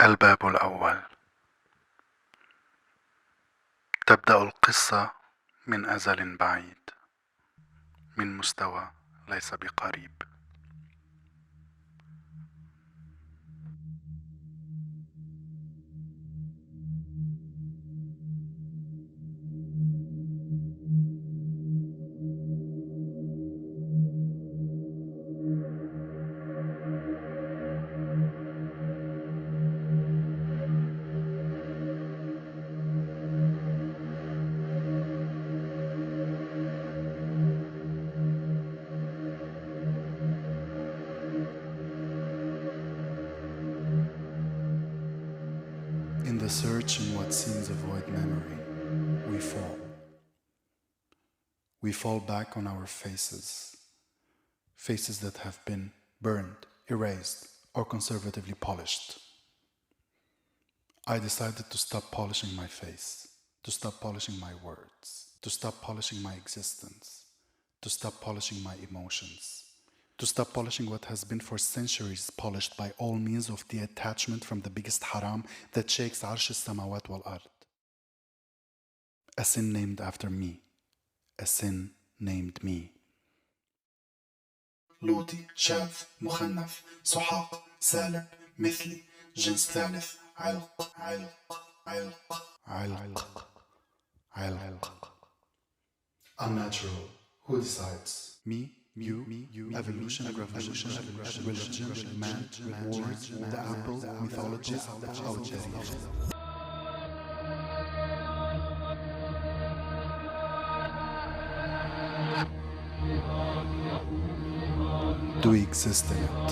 الباب الأول. تبدأ القصة من أزل بعيد، من مستوى ليس بقريب. In the search in what seems a void memory, we fall. We fall back on our faces, faces that have been burned, erased, or conservatively polished. I decided to stop polishing my face, to stop polishing my words, to stop polishing my existence, to stop polishing my emotions, to stop polishing what has been for centuries polished by all means of detachment from the biggest haram that shakes arsh as-samawat wal ard. A sin named after me. A sin named me. لوطي، شاذ، مخنث، سحاق، سالب، مثلي، جنس ثالث، علق، علق، علق، علق، علق. Unnatural. Who decides? Me? You? Evolution, revolution, religion, man, wars, the apple, mythologies, أو التاريخ. Do we exist in it?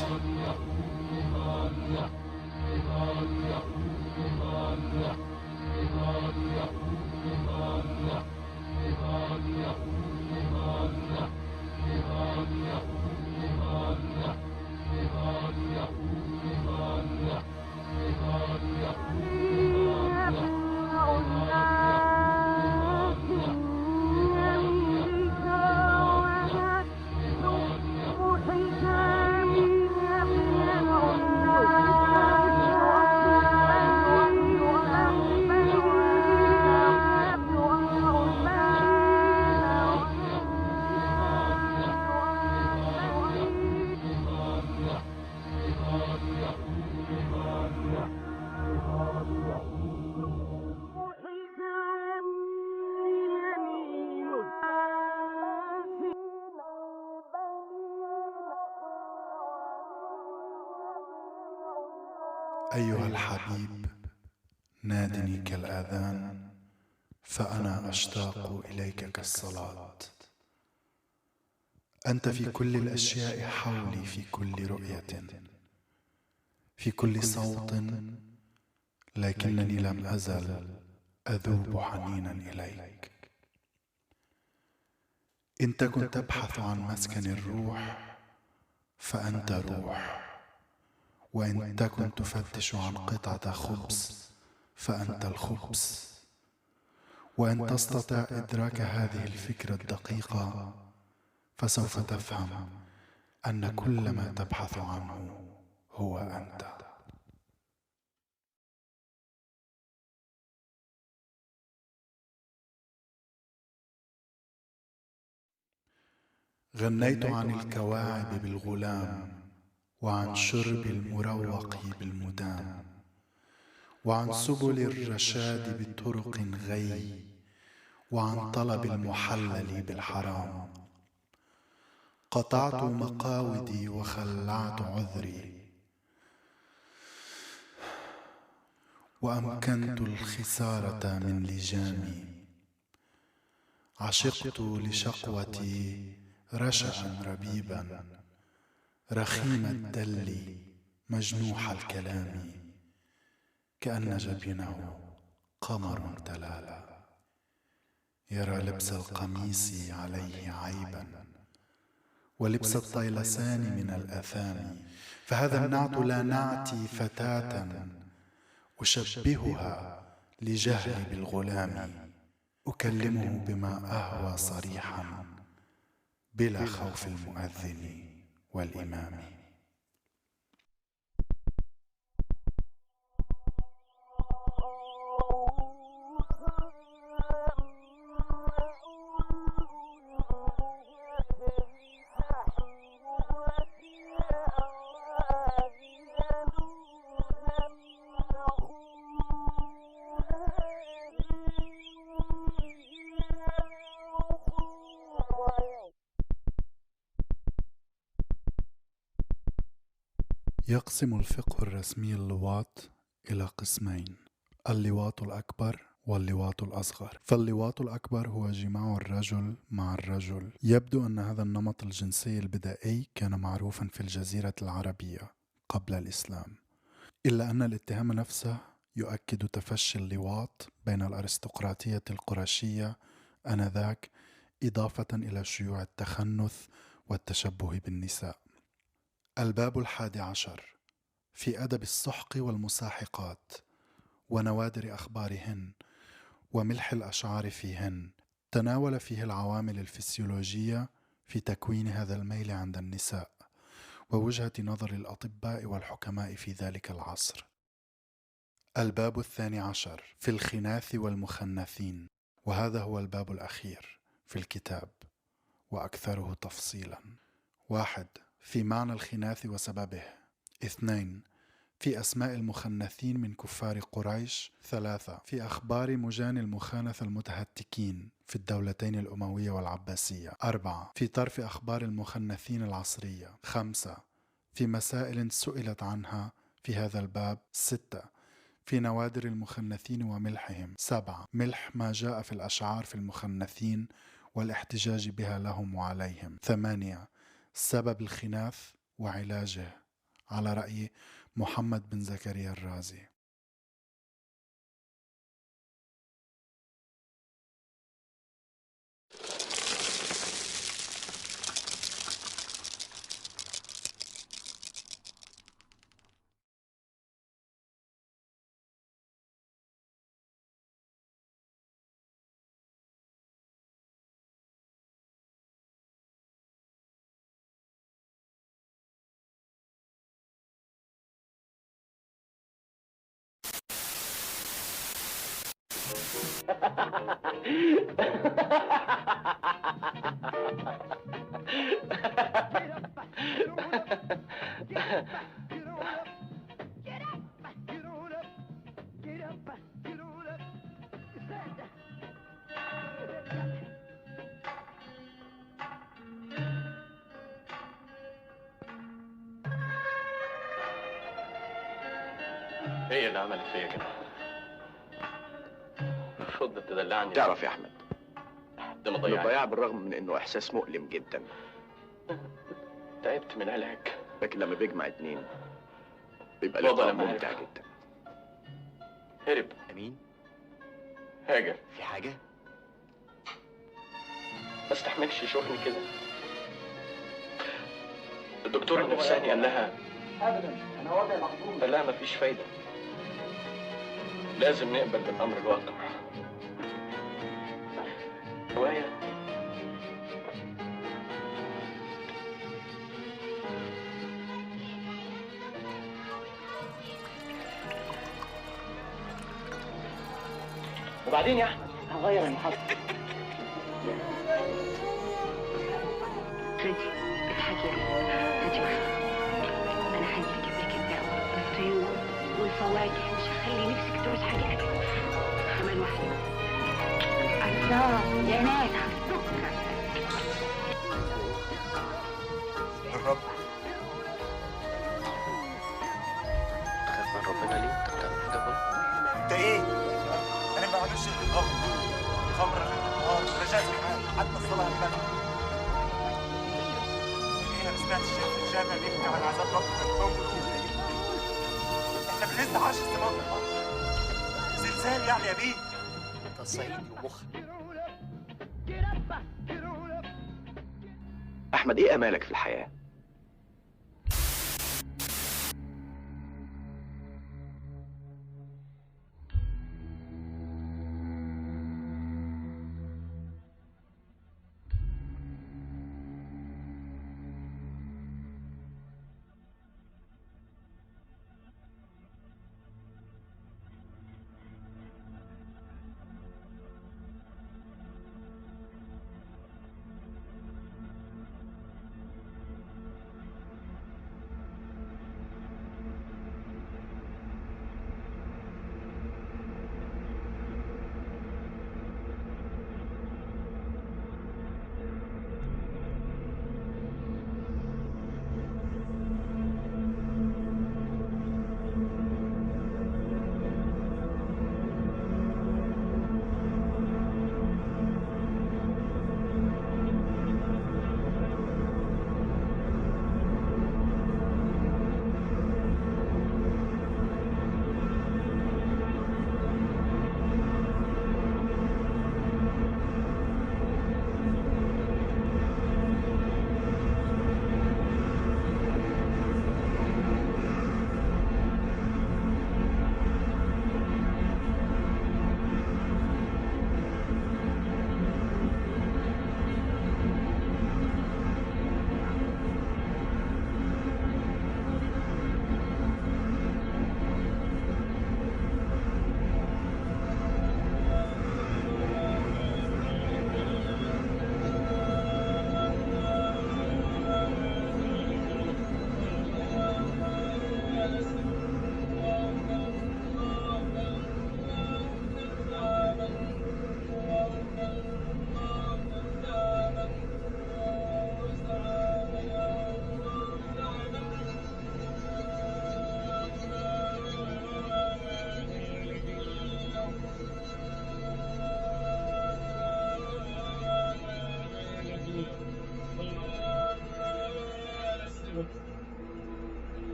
أيها الحبيب، نادني كالآذان، فأنا أشتاق إليك كالصلاة. أنت في كل الأشياء حولي، في كل رؤية، في كل صوت، لكنني لم أزل أذوب حنينا إليك. إن تكن تبحث عن مسكن الروح فأنت روح، وإن تكن تفتش عن قطعة خبز فأنت الخبز. وإن تستطيع إدراك هذه الفكرة الدقيقة فسوف تفهم أن كل ما تبحث عنه هو أنت. غنيت عن الكواعب بالغلام، وعن شرب المروق بالمدام، وعن سبل الرشاد بطرق غي، وعن طلب المحلل بالحرام. قطعت مقاودي وخلعت عذري، وأمكنت الخسارة من لجامي. عشقت لشقوتي رشأ ربيبا، رخيم الدل مجنوح الكلام، كأن جبينه قمر تلالا، يرى لبس القميص عليه عيبا، ولبس الطيلسان من الآثام. فهذا النعت لا نعتي فتاة أشبهها لجهلي بالغلام، أكلمه بما أهوى صريحا بلا خوف المؤذن والإمام. يقسم الفقه الرسمي اللواط إلى قسمين: اللواط الأكبر واللواط الأصغر. فاللواط الأكبر هو جماع الرجل مع الرجل. يبدو أن هذا النمط الجنسي البدائي كان معروفا في الجزيرة العربية قبل الإسلام، إلا أن الاتهام نفسه يؤكد تفشي اللواط بين الأرستقراطية القرشية آنذاك، إضافة إلى شيوع التخنث والتشبه بالنساء. الباب 11 في أدب السحق والمساحقات ونوادر أخبارهن وملح الأشعار فيهن. تناول فيه العوامل الفسيولوجية في تكوين هذا الميل عند النساء ووجهة نظر الأطباء والحكماء في ذلك العصر. الباب 12 في الخناث والمخنثين، وهذا هو الباب الأخير في الكتاب وأكثره تفصيلا. 1. في معنى الخناث وسببه. 2. في أسماء المخنثين من كفار قريش. 3. في أخبار مجان المخانث المتهتكين في الدولتين الأموية والعباسية. 4. في طرف أخبار المخنثين العصرية. 5. في مسائل سئلت عنها في هذا الباب. 6. في نوادر المخنثين وملحهم. 7. ملح ما جاء في الأشعار في المخنثين والاحتجاج بها لهم وعليهم. 8. سبب الخناث وعلاجه على رأي محمد بن زكريا الرازي. هي اللي عملت فيا كده. المفروض تدلعني. تعرف يا احمد، ده الضياع بالرغم من انه احساس مؤلم جدا، تعبت من العلاج، لكن لما بيجمع اتنين بيبقى لقاء ممتع جدا. هرب. امين. هاجر. في حاجه؟ ما استحملش يشوفني كده. الدكتور النفساني قال لها ابدا انا وضعي محظوظ. قال لها مفيش فايده، لازم نقبل بالامر الواقع. هوايه وبعدين يا احمد هغير المحطه. فادي اضحكي يا هاتي واحدة. أنا هنزل أجيب لك الدواء والطيور والفواكه، مش هخلي نفسك تعوز حاجة أكل. كمان واحدة. الله يا ناس على السكر. الرب تخاف من ربنا ليه؟ انت بتعمل حاجه غلط. انت ايه؟ انا ما بعملش خمر رجعت الحال حتى الصلاه البلد. ايه انا سمعت الشيخ في الجامع بيحكي عن عذاب ربنا الكون والأول. احنا بنهز عرش السماء والارض. زلزال يعني يا بيه. انت صعيدي ومخ. احمد، ايه امالك في الحياه؟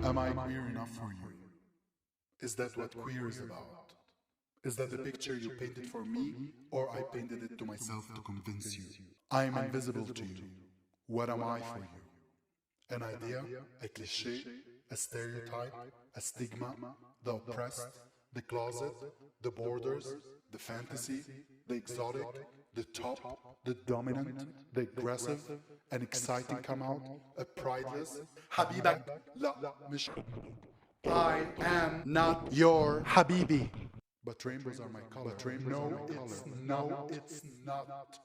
Am I queer enough for you? Is that what queer is about? Is that the picture you painted for me, or I painted it to myself to convince you? I am invisible to you. What am I for you? An idea, a cliché, a stereotype, a stigma, the oppressed, the closet, the borders, the fantasy, the exotic, the top, the dominant, the aggressive, an exciting come out, a prideless. حبيبك لا مش I am not your حبيبي. But rainbows are my color. But no, it's not.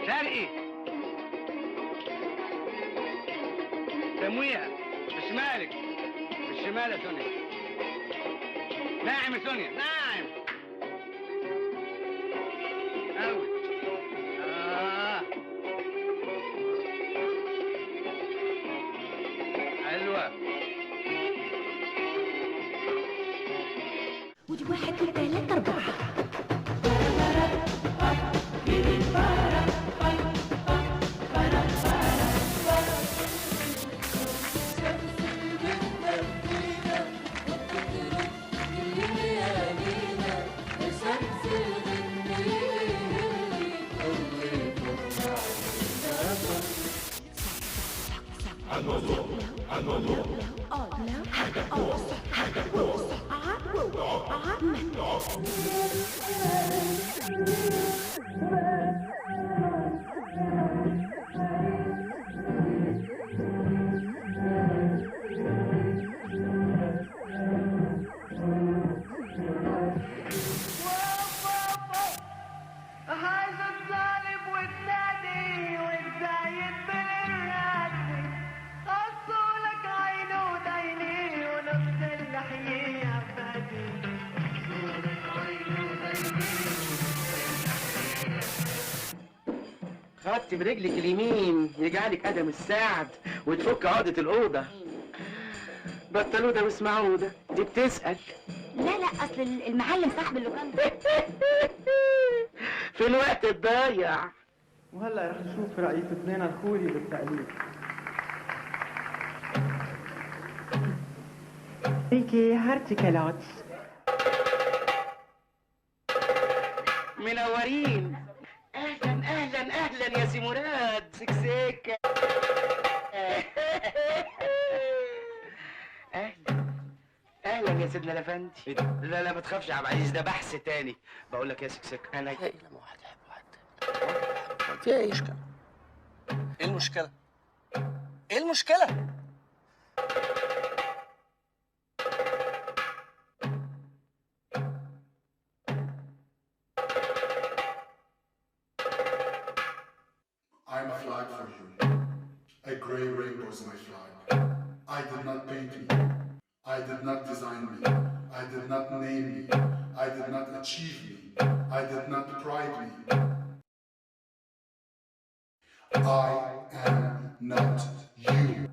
شرقي تمويها بشمالك بالشمال يا سونيا ناعم يا سونيا ناعم قوي حلوة ودي 1 2 3 4 خدتي برجلك اليمين يجعلك قدم السعد وتفك عقدة الأوضة. بطلودة واسمعودة دي بتسأل. لا اصل المعلم صاحب اللوكان في الوقت الضايع. وهلا رح نشوف رأي اثنين الخوري بالتأليف. ريكي هارتيكالات منورين. اهلا يا سي مراد سكسيكة. اهلا يا سيدنا الافندي. ايه ده؟ لا ما تخافش يا عبد العزيز ده بحث تاني. بقول لك يا سكسيكة انا هي لما واحد يحب واحد فيها ايه اشكال؟ ايه المشكلة؟ ايه المشكلة؟ I'm a flag for you. A grey rainbow is my flag. I did not paint me. I did not design me. I did not name me. I did not achieve me. I did not pride me. I am not you.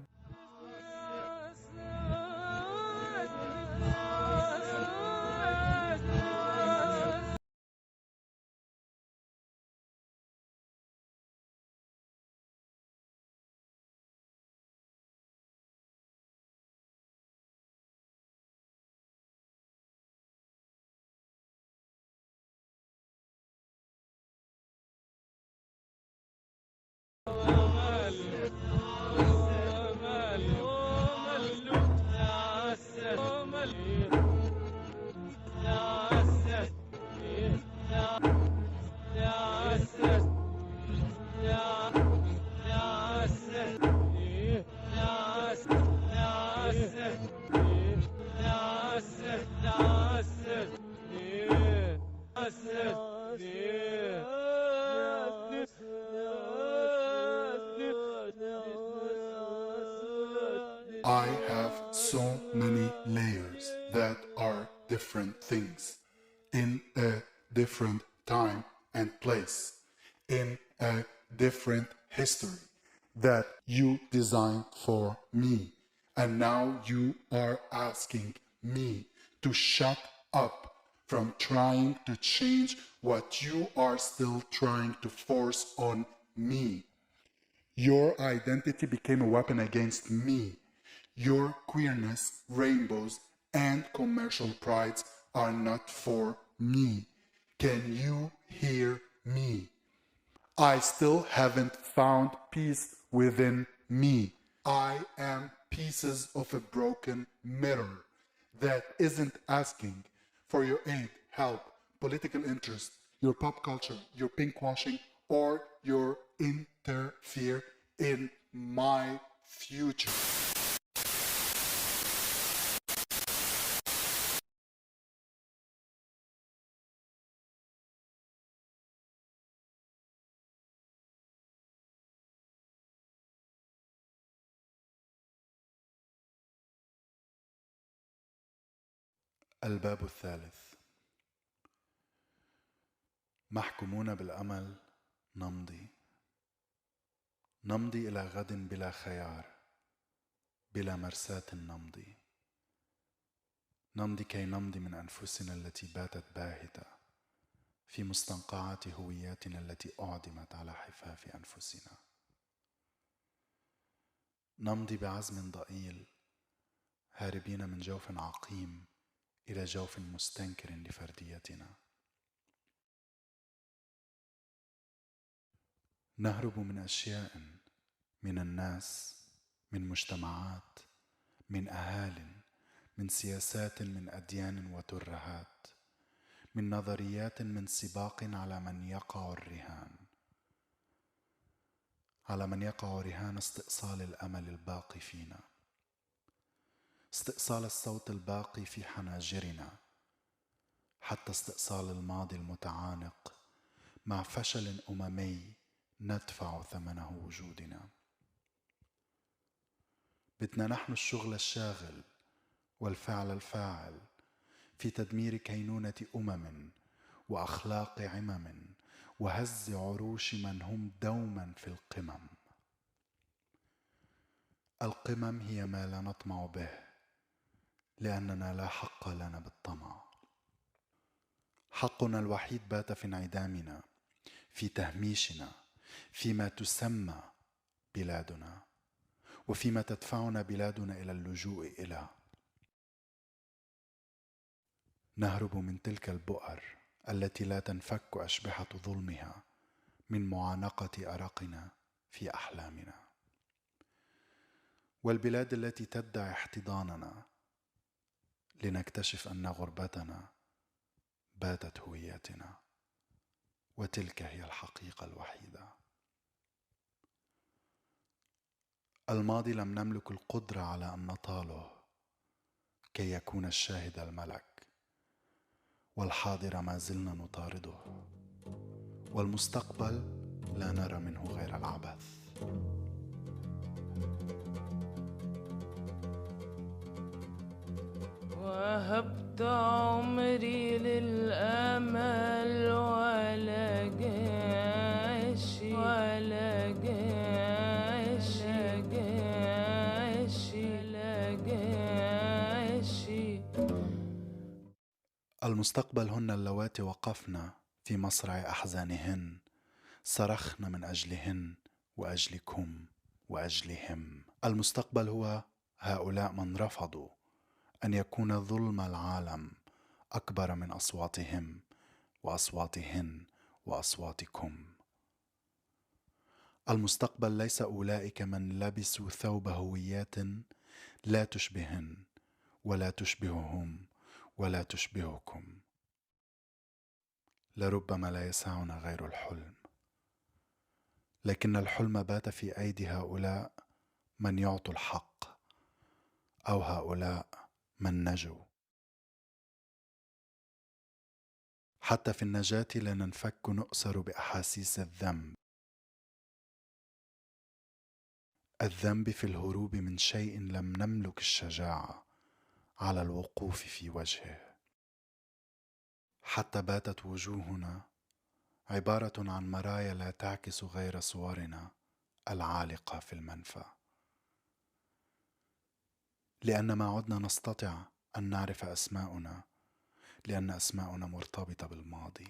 I have so many layers that are different things in a different time and place, in a different history that you designed for me. And now you are asking me to shut up from trying to change what you are still trying to force on me. Your identity became a weapon against me. Your queerness, rainbows, and commercial prides are not for me. Can you hear me? I still haven't found peace within me. I am pieces of a broken mirror that isn't asking for your aid, help, political interest, your pop culture, your pinkwashing, or your interfere in my future. الباب الثالث. محكومون بالأمل نمضي إلى غد بلا خيار، بلا مرساة نمضي كي نمضي من أنفسنا التي باتت باهتة في مستنقعات هوياتنا التي أعدمت على حفاف أنفسنا. نمضي بعزم ضئيل هاربين من جوف عقيم إلى جوف مستنكر لفرديتنا. نهرب من أشياء، من الناس، من مجتمعات، من أهال، من سياسات، من أديان وترهات، من نظريات، من سباق على من يقع رهان استئصال الأمل الباقي فينا، استئصال الصوت الباقي في حناجرنا، حتى استئصال الماضي المتعانق مع فشل أممي ندفع ثمنه وجودنا. بدنا نحن الشغل الشاغل والفعل الفاعل في تدمير كينونة وأخلاق عمم وهز عروش من هم دوما في القمم. القمم هي ما لا نطمع به، لأننا لا حق لنا بالطمع. حقنا الوحيد بات في انعدامنا، في تهميشنا، فيما تسمى بلادنا، وفيما تدفعنا بلادنا إلى اللجوء إلى. نهرب من تلك البؤر التي لا تنفك أشبحة ظلمها من معانقة أرقنا في أحلامنا، والبلاد التي تدعي احتضاننا لنكتشف أن غربتنا باتت هويتنا، وتلك هي الحقيقة الوحيدة. الماضي لم نملك القدرة على أن نطاله كي يكون الشاهد الملك، والحاضر ما زلنا نطارده، والمستقبل لا نرى منه غير العبث. وهبت عمري للأمل ولا جاشي ولا جاشي لا جاشي. المستقبل هن اللواتي وقفن في مصرع أحزانهن، صرخن من أجلهن وأجلكم وأجلهم. المستقبل هو هؤلاء من رفضوا أن يكون ظلم العالم أكبر من أصواتهم وأصواتهن وأصواتكم. المستقبل ليس أولئك من لبسوا ثوب هويات لا تشبهن ولا تشبههم ولا تشبهكم. لربما لا يسعنا غير الحلم، لكن الحلم بات في أيدي هؤلاء من يعطوا الحق، أو هؤلاء من نجوا. حتى في النجاة لا ننفك نؤسر بأحاسيس الذنب. الذنب في الهروب من شيء لم نملك الشجاعة على الوقوف في وجهه، حتى باتت وجوهنا عبارة عن مرايا لا تعكس غير صورنا العالقة في المنفى، لأن ما عدنا نستطيع أن نعرف أسماءنا، لأن أسماءنا مرتبطة بالماضي،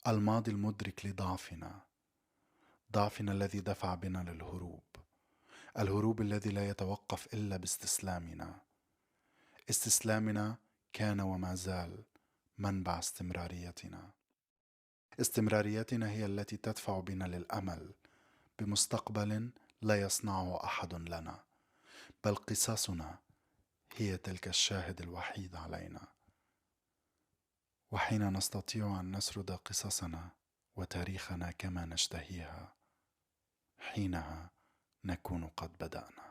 الماضي المدرك لضعفنا، ضعفنا الذي دفع بنا للهروب، الهروب الذي لا يتوقف إلا باستسلامنا. استسلامنا كان وما زال منبع استمراريتنا. استمراريتنا هي التي تدفع بنا للأمل بمستقبل لا يصنعه أحد لنا، بل قصصنا هي تلك الشاهد الوحيد علينا. وحين نستطيع أن نسرد قصصنا وتاريخنا كما نشتهيها، حينها نكون قد بدأنا.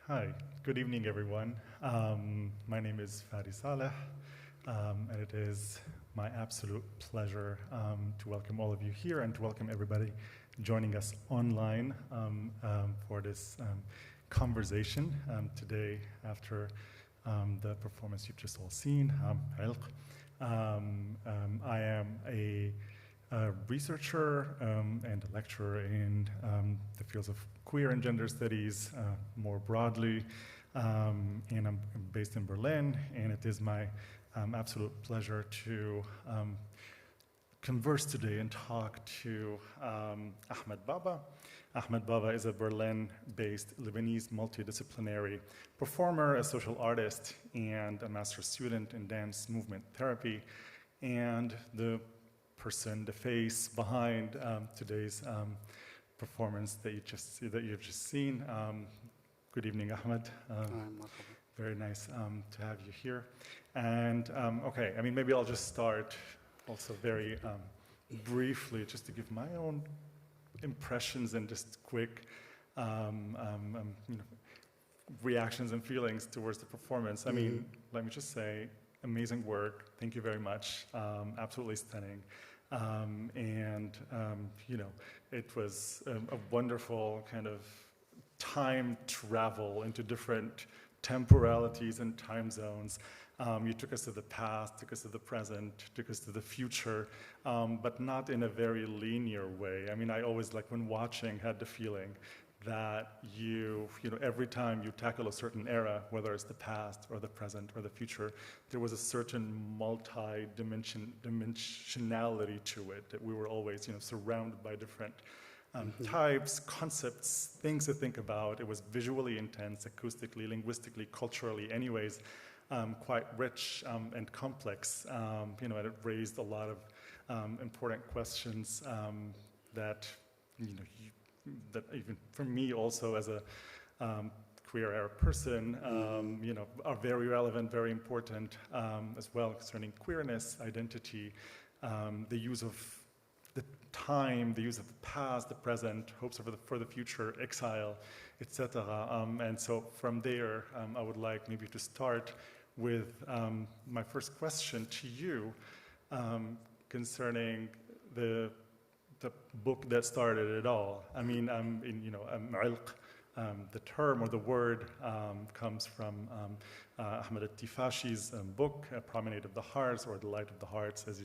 Hi, good evening, everyone. My name is Fadi Saleh, and it is my absolute pleasure to welcome all of you here and to welcome everybody joining us online for this conversation today after the performance you've just all seen, Ilq. I am a researcher and a lecturer in the fields of queer and gender studies more broadly, and I'm based in Berlin, and it is my absolute pleasure to converse today and talk to Ahmad Baba. Ahmad Baba is a Berlin-based Lebanese multidisciplinary performer, a social artist, and a master's student in dance movement therapy, and the person, the face behind today's performance that you've just seen. Good evening, Ahmed. Very nice to have you here. And okay, I mean, maybe I'll just start also very briefly, just to give my own impressions and just quick reactions and feelings towards the performance. I mean, let me just say, amazing work. Thank you very much. Absolutely stunning. You know, it was a wonderful kind of time travel into different temporalities and time zones. You took us to the past, took us to the present, took us to the future, but not in a very linear way. I mean, I always, like when watching, had the feeling that you know, every time you tackle a certain era, whether it's the past or the present or the future, there was a certain multi-dimensionality to it, that we were always, you know, surrounded by different types, concepts, things to think about. It was visually intense, acoustically, linguistically, culturally, anyways, quite rich and complex. You know, and it raised a lot of important questions that, you know, that even for me also as a queer Arab person, you know, are very relevant, very important as well, concerning queerness, identity, the use of the time, the use of the past, the present, hopes for the future, exile, etc. And so from there, I would like maybe to start with my first question to you concerning the book that started it all. I mean, you know, Ilq, the term or the word comes from Ahmad Tifashi's book, Promenade of the Hearts, or The Light of the Hearts, as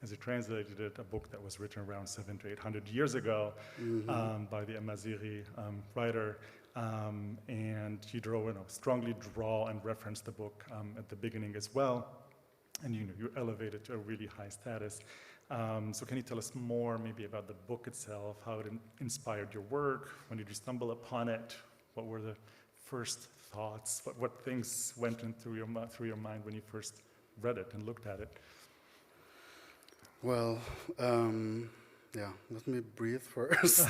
he translated it, a book that was written around 700 to 800 years ago by the Amazighi writer. And you strongly draw and reference the book at the beginning as well. And you know, you elevate it to a really high status. So can you tell us more maybe about the book itself, how it inspired your work? When did you stumble upon it? What were the first thoughts? What things went through your mind when you first read it and looked at it? Well, yeah, let me breathe first,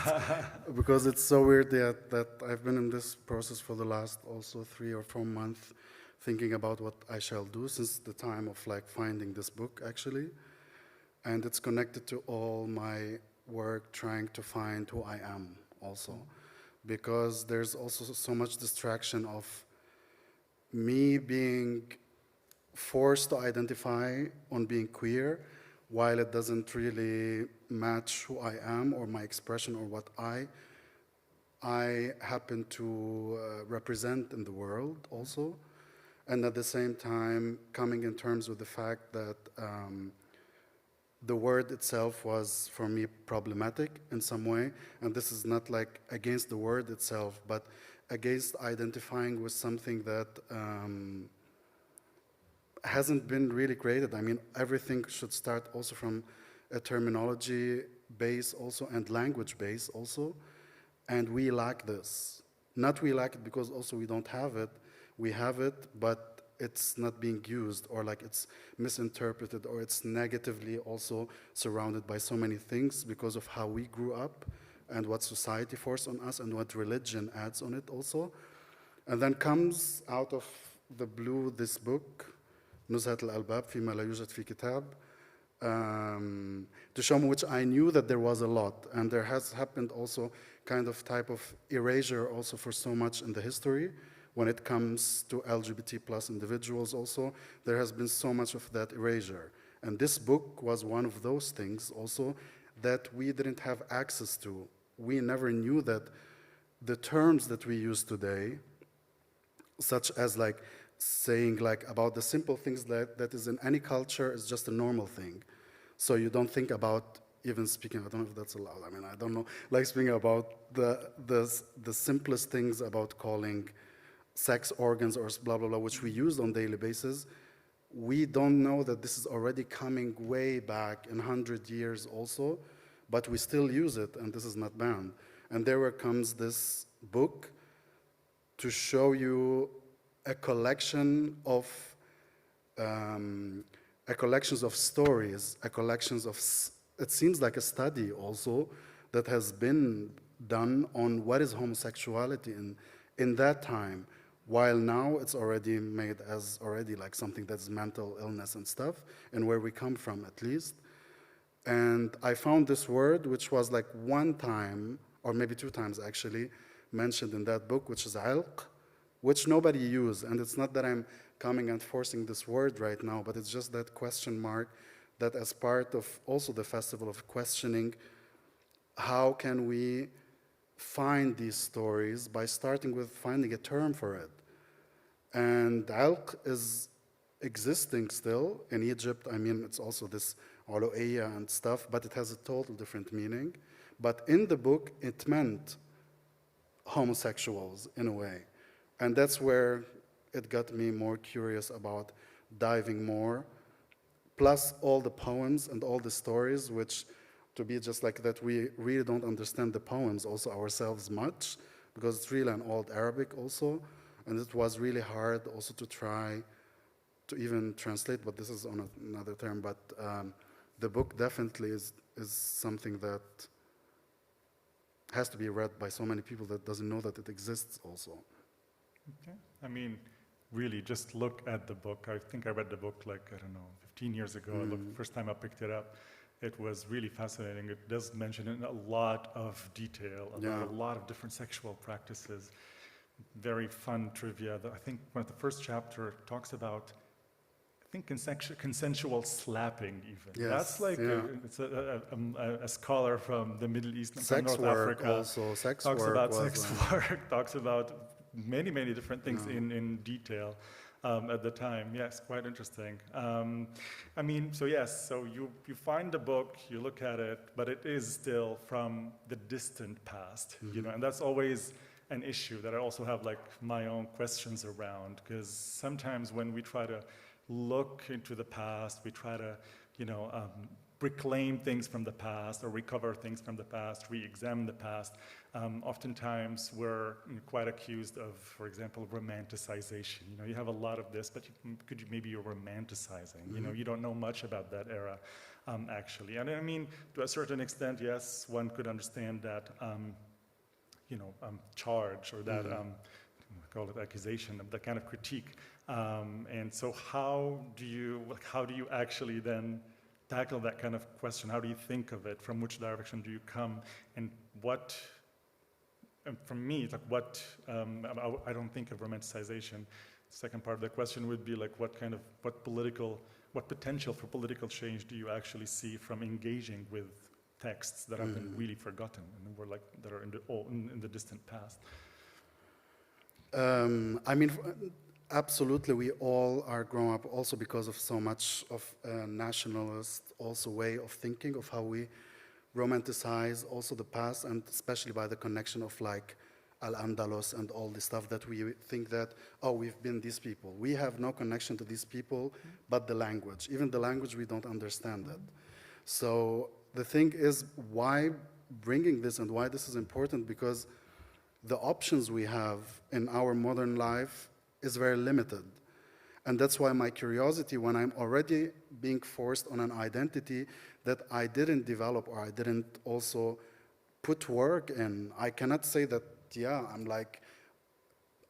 because it's so weird that I've been in this process for the last also 3 or 4 months, thinking about what I shall do since the time of like finding this book actually. And it's connected to all my work trying to find who I am also, because there's also so much distraction of me being forced to identify on being queer, while it doesn't really match who I am or my expression or what I happen to represent in the world also. And at the same time, coming in terms with the fact that the word itself was, for me, problematic in some way. And this is not like against the word itself, but against identifying with something that hasn't been really created. I mean, everything should start also from a terminology base also and language base also. And we lack this. Not we lack it because also we don't have it. We have it, but it's not being used, or like it's misinterpreted, or it's negatively also surrounded by so many things because of how we grew up and what society forced on us and what religion adds on it also. And then comes out of the blue this book, نزهة الألباب فيما لا يوجد في كتاب, to show me which I knew that there was a lot, and there has happened also kind of type of erasure also for so much in the history. When it comes to LGBT plus individuals also, there has been so much of that erasure. And this book was one of those things also that we didn't have access to. We never knew that the terms that we use today, such as like saying like about the simple things that is in any culture is just a normal thing. So you don't think about even speaking, I don't know if that's allowed, I mean, I don't know, like speaking about the simplest things about calling sex organs or blah, blah, blah, which we use on a daily basis. We don't know that this is already coming way back in 100 years also, but we still use it, and this is not banned. And there comes this book to show you a collection of stories, a collections of, it seems like a study also that has been done on what is homosexuality in that time. While now it's already made as already like something that's mental illness and stuff, and where we come from at least. And I found this word, which was like 1 time, or maybe 2 times actually, mentioned in that book, which is ilq, which nobody used. And it's not that I'm coming and forcing this word right now, but it's just that question mark that as part of also the festival of questioning, how can we find these stories by starting with finding a term for it. And alq is existing still in Egypt. I mean, it's also this olo'iyya and stuff, but it has a total different meaning. But in the book, it meant homosexuals in a way. And that's where it got me more curious about diving more, plus all the poems and all the stories, which to be just like that, we really don't understand the poems also ourselves much, because it's really an old Arabic also, and it was really hard also to try to even translate, but this is on another term, but the book definitely is something that has to be read by so many people that doesn't know that it exists also. Okay. I mean, really, just look at the book. I think I read the book like, I don't know, 15 years ago. The first time I picked it up. It was really fascinating. It does mention in a lot of detail about a lot of different sexual practices. Very fun trivia. I think one of the first chapter talks about, I think, consensual slapping even. Yes, that's like it's a scholar from the Middle East and from Sex North work Africa. also. Sex talks work about was, sex work. Talks about many different things in detail. At the time, yes, quite interesting. I mean, so yes, so you find the book, you look at it, but it is still from the distant past, you know, and that's always an issue that I also have like my own questions around, because sometimes when we try to look into the past, we try to, you know, reclaim things from the past or recover things from the past, re-examine the past. Oftentimes we're quite accused of, for example, romanticization. You know, you have a lot of this, but maybe you're romanticizing. You know, you don't know much about that era, actually. And I mean, to a certain extent, yes, one could understand that, you know, charge or that, call it accusation, that kind of critique. And so how do you actually then tackle that kind of question? How do you think of it? From which direction do you come? And what, and for me, like what, I don't think of romanticization. Second part of the question would be like, what potential for political change do you actually see from engaging with texts that have been really forgotten and were like, that are in the distant past? I mean, absolutely, we all are grown up also because of so much of a nationalist also way of thinking of how we romanticize also the past, and especially by the connection of like Al-Andalus and all the stuff that we think that, oh, we've been these people. We have no connection to these people, but the language. Even the language, we don't understand it. So the thing is, why bringing this and why this is important, because the options we have in our modern life is very limited. And that's why my curiosity, when I'm already being forced on an identity that I didn't develop or I didn't also put work in, I cannot say that, yeah, I'm like,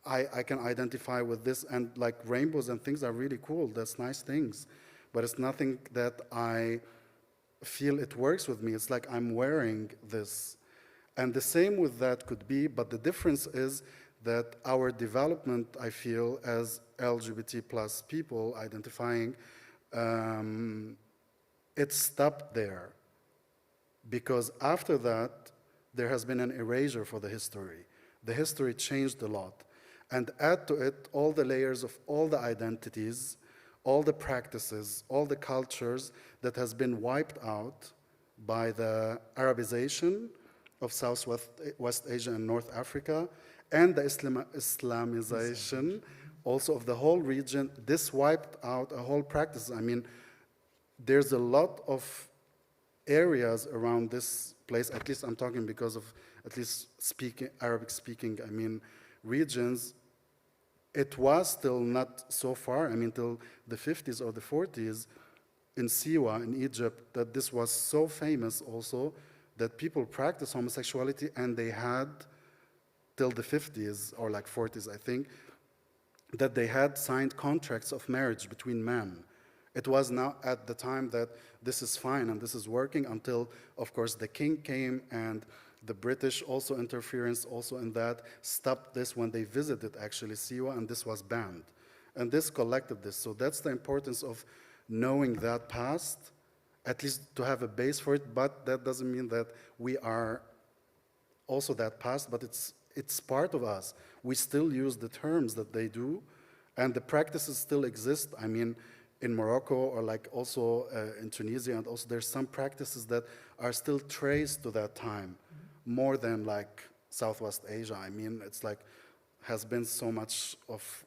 I can identify with this, and like rainbows and things are really cool, that's nice things. But it's nothing that I feel it works with me. It's like I'm wearing this. And the same with that could be, but the difference is that our development, I feel, as LGBT plus people identifying, it stopped there. Because after that, there has been an erasure for the history. The history changed a lot. And add to it all the layers of all the identities, all the practices, all the cultures that has been wiped out by the Arabization of Southwest Asia and North Africa, and the Islamization also of the whole region. This wiped out a whole practice. I mean, there's a lot of areas around this place, at least I'm talking because of at least Arabic speaking, I mean, regions. It was still not so far, I mean, till the 50s or the 40s in Siwa, in Egypt, that this was so famous also that people practiced homosexuality, and they had, till the 50s or like 40s, I think, that they had signed contracts of marriage between men. It was now at the time that this is fine and this is working until, of course, the king came, and the British also interference also in that stopped this when they visited actually Siwa, and this was banned. And this collected this. So that's the importance of knowing that past at least to have a base for it, but that doesn't mean that we are also that past, but it's part of us. We still use the terms that they do, and the practices still exist. I mean, in Morocco or like also in Tunisia, and also there's some practices that are still traced to that time, more than like Southwest Asia. I mean, it's like, has been so much of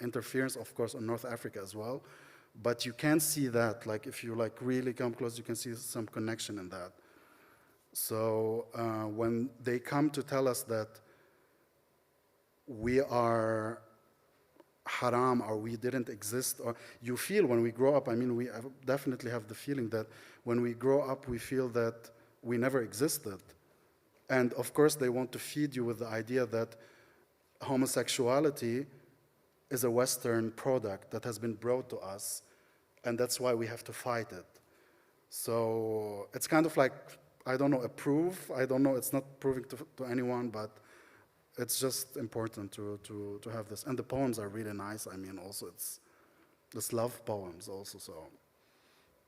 interference, of course, on North Africa as well. But you can see that, like if you like really come close, you can see some connection in that. So when they come to tell us that we are haram or we didn't exist, or you feel when we grow up, I mean, we definitely have the feeling that when we grow up, we feel that we never existed. And of course, they want to feed you with the idea that homosexuality is a Western product that has been brought to us, and that's why we have to fight it. So it's kind of like, I don't know, a proof. I don't know, it's not proving to anyone, but it's just important to have this. And the poems are really nice. I mean, also it's love poems also, so.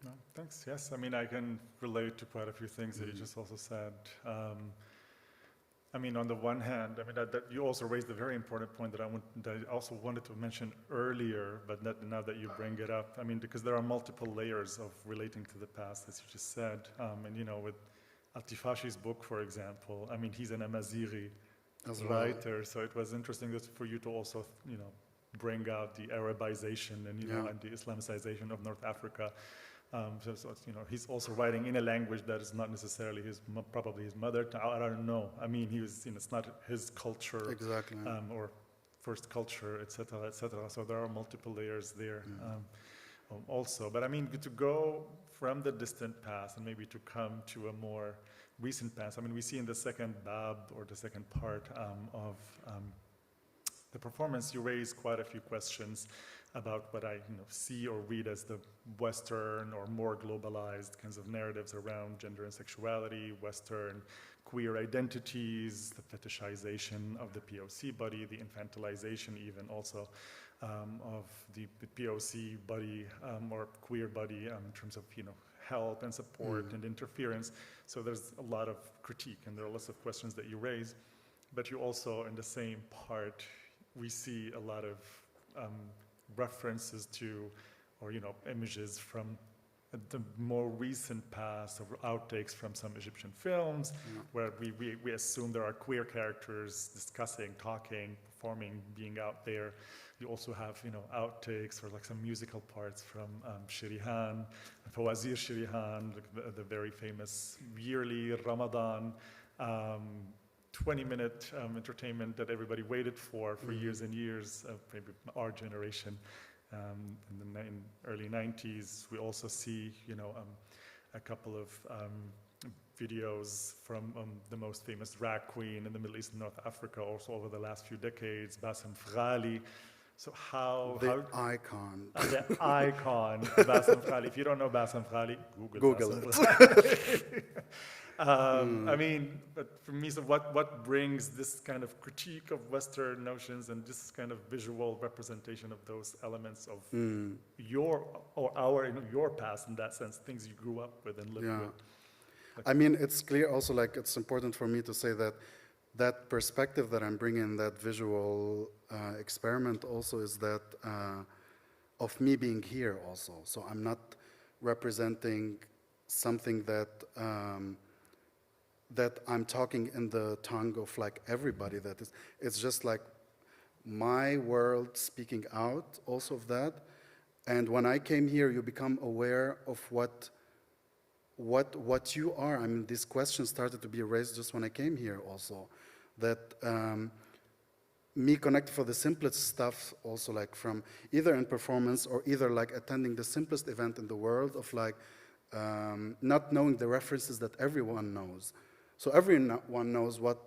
No, thanks, yes. I mean, I can relate to quite a few things that you just also said. I mean, on the one hand, I mean, that you also raised a very important point that I also wanted to mention earlier, but now that you bring it up, I mean, because there are multiple layers of relating to the past, as you just said. And, you know, with Altifashi's book, for example, I mean, he's an Amazighi writer, so it was interesting for you to also, you know, bring out the Arabization and, you know, and the Islamicization of North Africa. So, you know, he's also writing in a language that is not necessarily probably his mother tongue. I don't know. I mean, he was, you know, it's not his culture, exactly, or first culture, etc., etc. So there are multiple layers there, also. But I mean, to go from the distant past and maybe to come to a more recent past. I mean, we see in the second bab or the second part of the performance, you raise quite a few questions about what I see or read as the Western or more globalized kinds of narratives around gender and sexuality, Western queer identities, the fetishization of the POC body, the infantilization even also of the POC body or queer body in terms of help and support and interference. So there's a lot of critique and there are lots of questions that you raise, but you also in the same part we see a lot of references to, or images from the more recent past, or outtakes from some Egyptian films, where we assume there are queer characters discussing, talking, performing, being out there. You also have outtakes or like some musical parts from Shirihan, Fawazir Shirihan, the very famous yearly Ramadan 20-minute entertainment that everybody waited for years and years, maybe our generation. In the early 90s, we also see, a couple of videos from the most famous drag queen in the Middle East and North Africa, also over the last few decades, Bassem Frali. So the icon. The icon, Bassem Frali. If you don't know Bassem Frali, Google it. I mean, but for me, so what brings this kind of critique of Western notions and this kind of visual representation of those elements of your past in that sense, things you grew up with and lived with? I mean, it's clear also, like, it's important for me to say that that perspective that I'm bringing, that visual experiment also is that of me being here also. So I'm not representing something that that I'm talking in the tongue of like everybody that is. It's just like my world speaking out also of that. And when I came here, you become aware of what you are. I mean, these questions started to be raised just when I came here also. That me connected for the simplest stuff also, like from either in performance or either like attending the simplest event in the world of like not knowing the references that everyone knows. So everyone knows what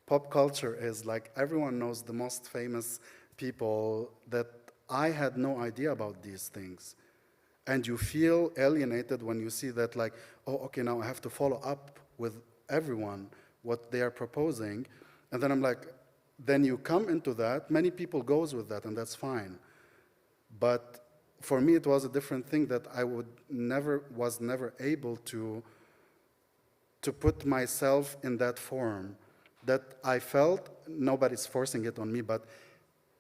pop culture is. Like everyone knows the most famous people that I had no idea about these things. And you feel alienated when you see that like, oh, okay, now I have to follow up with everyone what they are proposing. And then I'm like, then you come into that, many people goes with that and that's fine. But for me, it was a different thing that I was never able to put myself in that form. That I felt, nobody's forcing it on me, but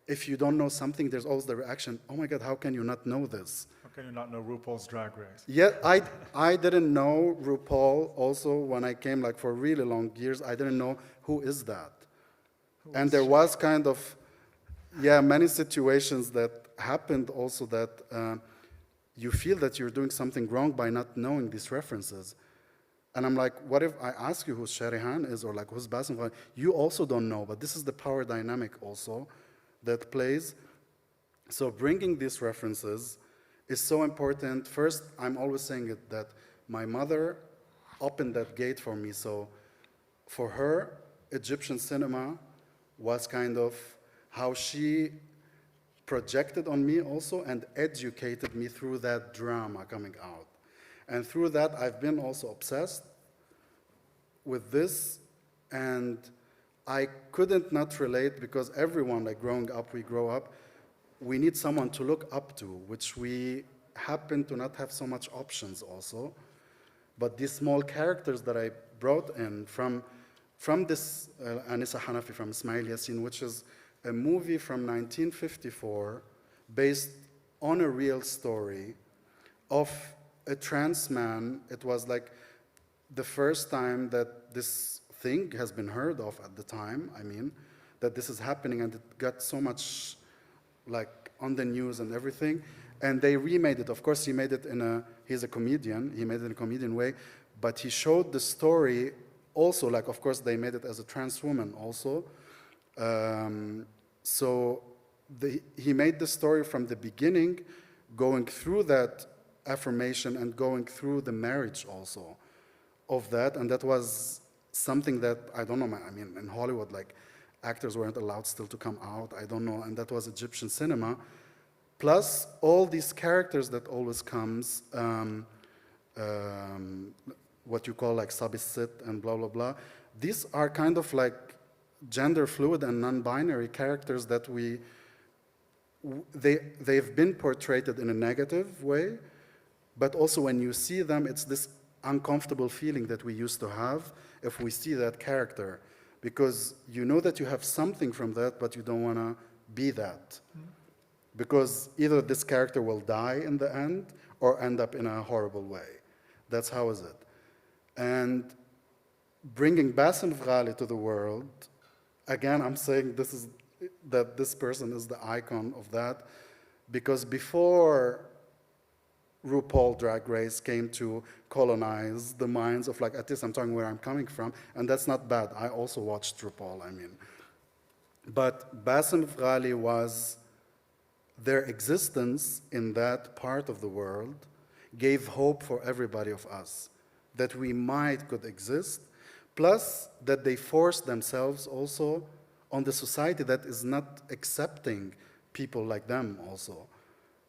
if you don't know something, there's always the reaction, oh my God, how can you not know this? How can you not know RuPaul's Drag Race? Yeah, I didn't know RuPaul also when I came, like for really long years, I didn't know who is that. And there was kind of, many situations that happened also that you feel that you're doing something wrong by not knowing these references. And I'm like, what if I ask you who Sharihan is or like who's Bassem? You also don't know, but this is the power dynamic also that plays. So bringing these references is so important. First, I'm always saying it that my mother opened that gate for me. So for her, Egyptian cinema was kind of how she projected on me also and educated me through that drama coming out. And through that, I've been also obsessed with this, and I couldn't not relate because everyone, like growing up, we grow up, we need someone to look up to, which we happen to not have so much options also. But these small characters that I brought in from this Anissa Hanafi, from Ismail Yassin, which is a movie from 1954 based on a real story of a trans man. It was like the first time that this thing has been heard of at the time, I mean, that this is happening, and it got so much like on the news and everything. And they remade it. Of course, he made it he's a comedian, he made it in a comedian way, but he showed the story also, like, of course, they made it as a trans woman also. So he made the story from the beginning, going through that affirmation and going through the marriage also of that. And that was something that, I don't know, I mean, in Hollywood, like, actors weren't allowed still to come out, I don't know, and that was Egyptian cinema. Plus, all these characters that always comes, what you call like Sabisit and blah, blah, blah. These are kind of like gender fluid and non-binary characters that they've been portrayed in a negative way, but also when you see them, it's this uncomfortable feeling that we used to have if we see that character, because you know that you have something from that, but you don't want to be that. Because either this character will die in the end or end up in a horrible way. That's how is it. And bringing Bassem Ghali to the world, again, I'm saying that this person is the icon of that, because before RuPaul Drag Race came to colonize the minds of, like, at least I'm talking where I'm coming from, and that's not bad. I also watched RuPaul, I mean. But Bassem Ghali was, their existence in that part of the world gave hope for everybody of us, that we could exist, plus that they forced themselves also on the society that is not accepting people like them also.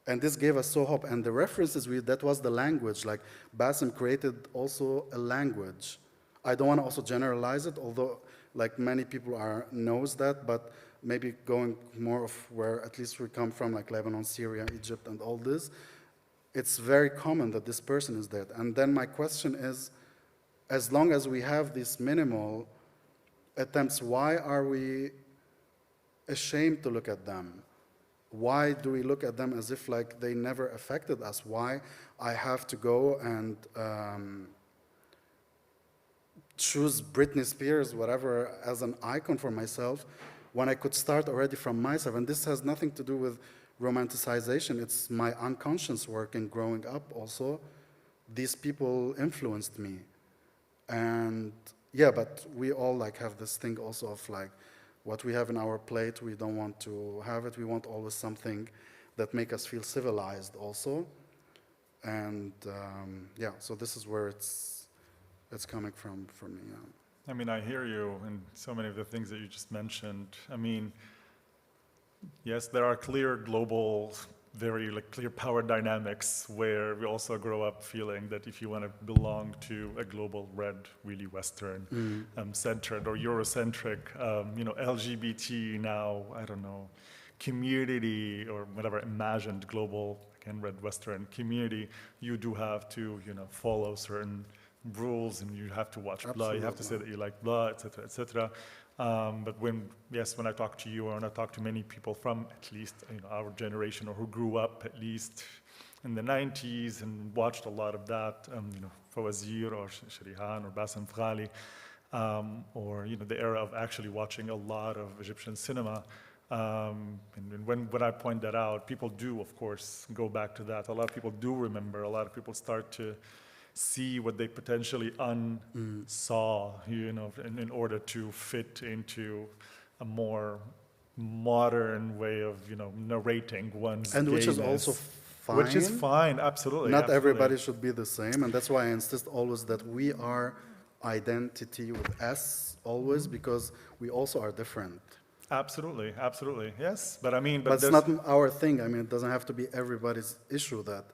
And this gave us so hope. And the references, that was the language. Like, Bassem created also a language. I don't want to also generalize it, although like many people knows that, but maybe going more of where at least we come from, like Lebanon, Syria, Egypt, and all this, it's very common that this person is dead. And then my question is, as long as we have these minimal attempts, why are we ashamed to look at them? Why do we look at them as if like they never affected us? Why I have to go and choose Britney Spears, whatever, as an icon for myself, when I could start already from myself? And this has nothing to do with romanticization. It's my unconscious work in growing up also. These people influenced me. And yeah, but we all like have this thing also of like, what we have in our plate, we don't want to have it. We want always something that make us feel civilized also. And yeah, so this is where it's coming from for me. Yeah. I mean, I hear you in so many of the things that you just mentioned. I mean, yes, there are clear global, very like clear power dynamics where we also grow up feeling that if you want to belong to a global red, really Western centered or Eurocentric, you know, LGBT now, I don't know, community or whatever imagined global again, red Western community, you do have to, follow certain rules, and you have to watch blah, you have to say that you like blah, et cetera, et cetera. But when I talk to you, or when I talk to many people from at least our generation, or who grew up at least in the 90s and watched a lot of that, Fawazir or Sharihan or Bassem Fghali, or the era of actually watching a lot of Egyptian cinema. And when I point that out, people do, of course, go back to that. A lot of people do remember. A lot of people start to see what they potentially unsaw, in order to fit into a more modern way of, narrating one's and which is gayness. also fine. Which is fine, absolutely. Not absolutely. everybody should be the same, and that's why I insist always that we are identity with S always, because we also are different. Absolutely, absolutely, yes. But it's not our thing. I mean, it doesn't have to be everybody's issue that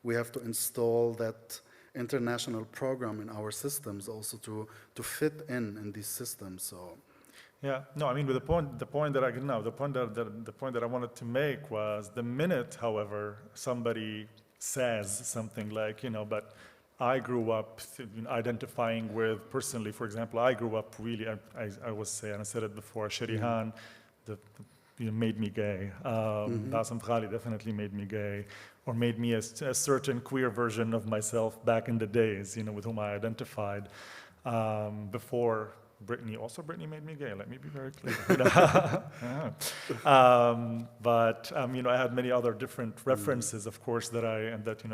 we have to install that international program in our systems also to fit in these systems. So. Yeah, no, but the point that I wanted to make was the minute, however, somebody says something like, but I grew up identifying with, personally, for example, I grew up really, I was saying, I said it before, Sharihan, made me gay. Bassem Fghali definitely made me gay, or made me a certain queer version of myself back in the days, with whom I identified before. Brittany made me gay, let me be very clear. But I had many other different references, of course, that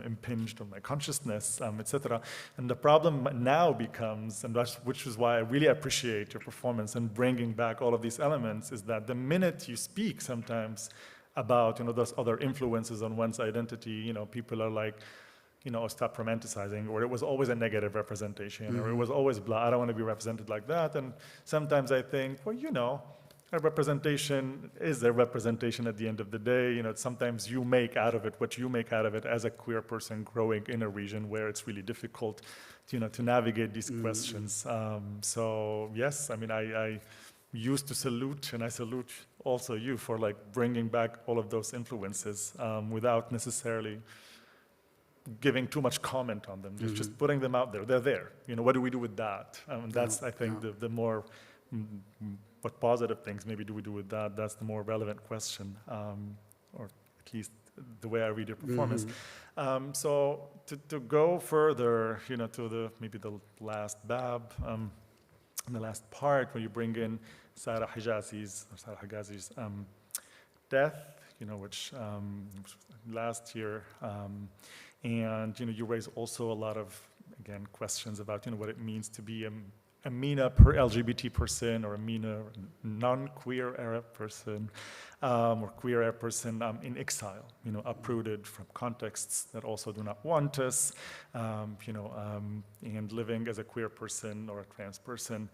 impinged on my consciousness, etc. And the problem now becomes, which is why I really appreciate your performance and bringing back all of these elements, is that the minute you speak sometimes about those other influences on one's identity, people are like, stop romanticizing, or it was always a negative representation, or it was always blah, I don't want to be represented like that. And sometimes I think, well, a representation is a representation at the end of the day. Sometimes you make out of it what you make out of it as a queer person growing in a region where it's really difficult to navigate these questions. So yes, I used to salute, and I salute also you for bringing back all of those influences without necessarily giving too much comment on them, just putting them out there. They're there. What do we do with that? That's, I think, the more, what positive things maybe do we do with that? That's the more relevant question, or at least the way I read your performance. So to go further, to maybe the last bab, the last part where you bring in Sarah Hijazi's death, which last year. And you raise also a lot of, again, questions about what it means to be a MENA LGBT person, or a MENA non-queer Arab person, or queer Arab person in exile, uprooted from contexts that also do not want us, and living as a queer person or a trans person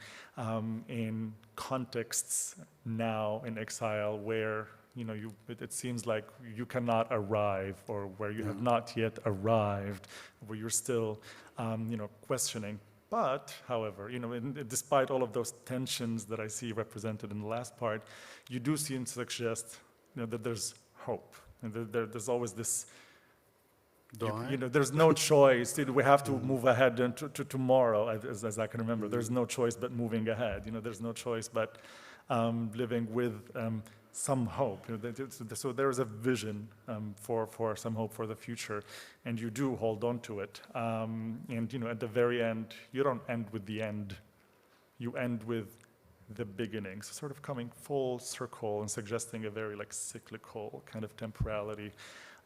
in contexts now in exile where it seems like you cannot arrive, or where you have not yet arrived, where you're still, questioning. But, however, despite all of those tensions that I see represented in the last part, you do seem to suggest, that there's hope, and there's always this. There's no choice. We have to move ahead to tomorrow, as I can remember. There's no choice but moving ahead. There's no choice but living with. Some hope. So there is a vision for some hope for the future, and you do hold on to it. And at the very end, you don't end with the end. You end with the beginning. So sort of coming full circle and suggesting a very cyclical kind of temporality,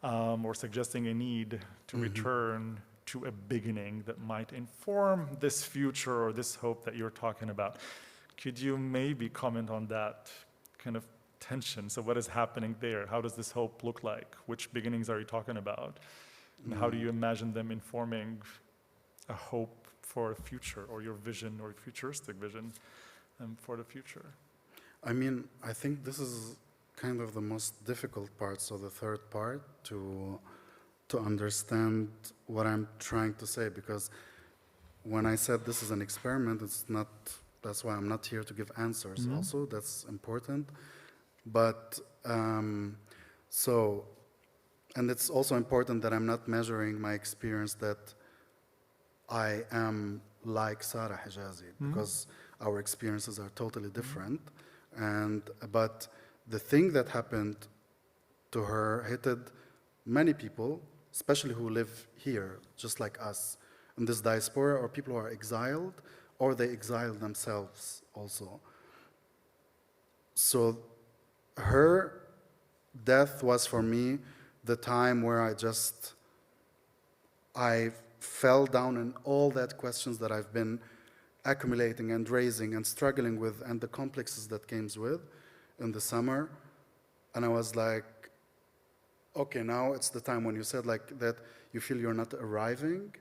or suggesting a need to return to a beginning that might inform this future or this hope that you're talking about. Could you maybe comment on that kind of tension? So what is happening there? How does this hope look like? Which beginnings are you talking about? And how do you imagine them informing a hope for a future, or your vision, or futuristic vision for the future? I think this is kind of the most difficult part, so the third part, to understand what I'm trying to say, because when I said this is an experiment, that's why I'm not here to give answers also, that's important. But so And it's also important that I'm not measuring my experience that I am like Sarah Hijazi, because our experiences are totally different. But the thing that happened to her hit many people, especially who live here, just like us, in this diaspora, or people who are exiled, or they exiled themselves also. So her death was for me the time where I fell down in all that questions that I've been accumulating and raising and struggling with, and the complexes that came with in the summer. And I was like, okay, now it's the time when you said like that you feel you're not arriving.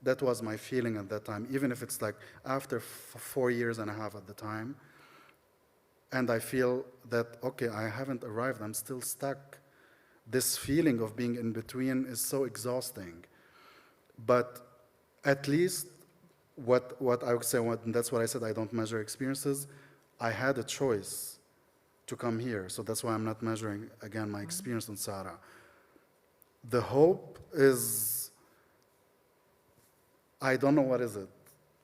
That was my feeling at that time, even if it's like after 4 years and a half at the time. And I feel that, okay, I haven't arrived, I'm still stuck. This feeling of being in between is so exhausting. But at least what I would say, and that's what I said, I don't measure experiences. I had a choice to come here, so that's why I'm not measuring, again, my experience on Sarah. The hope is, I don't know what is it.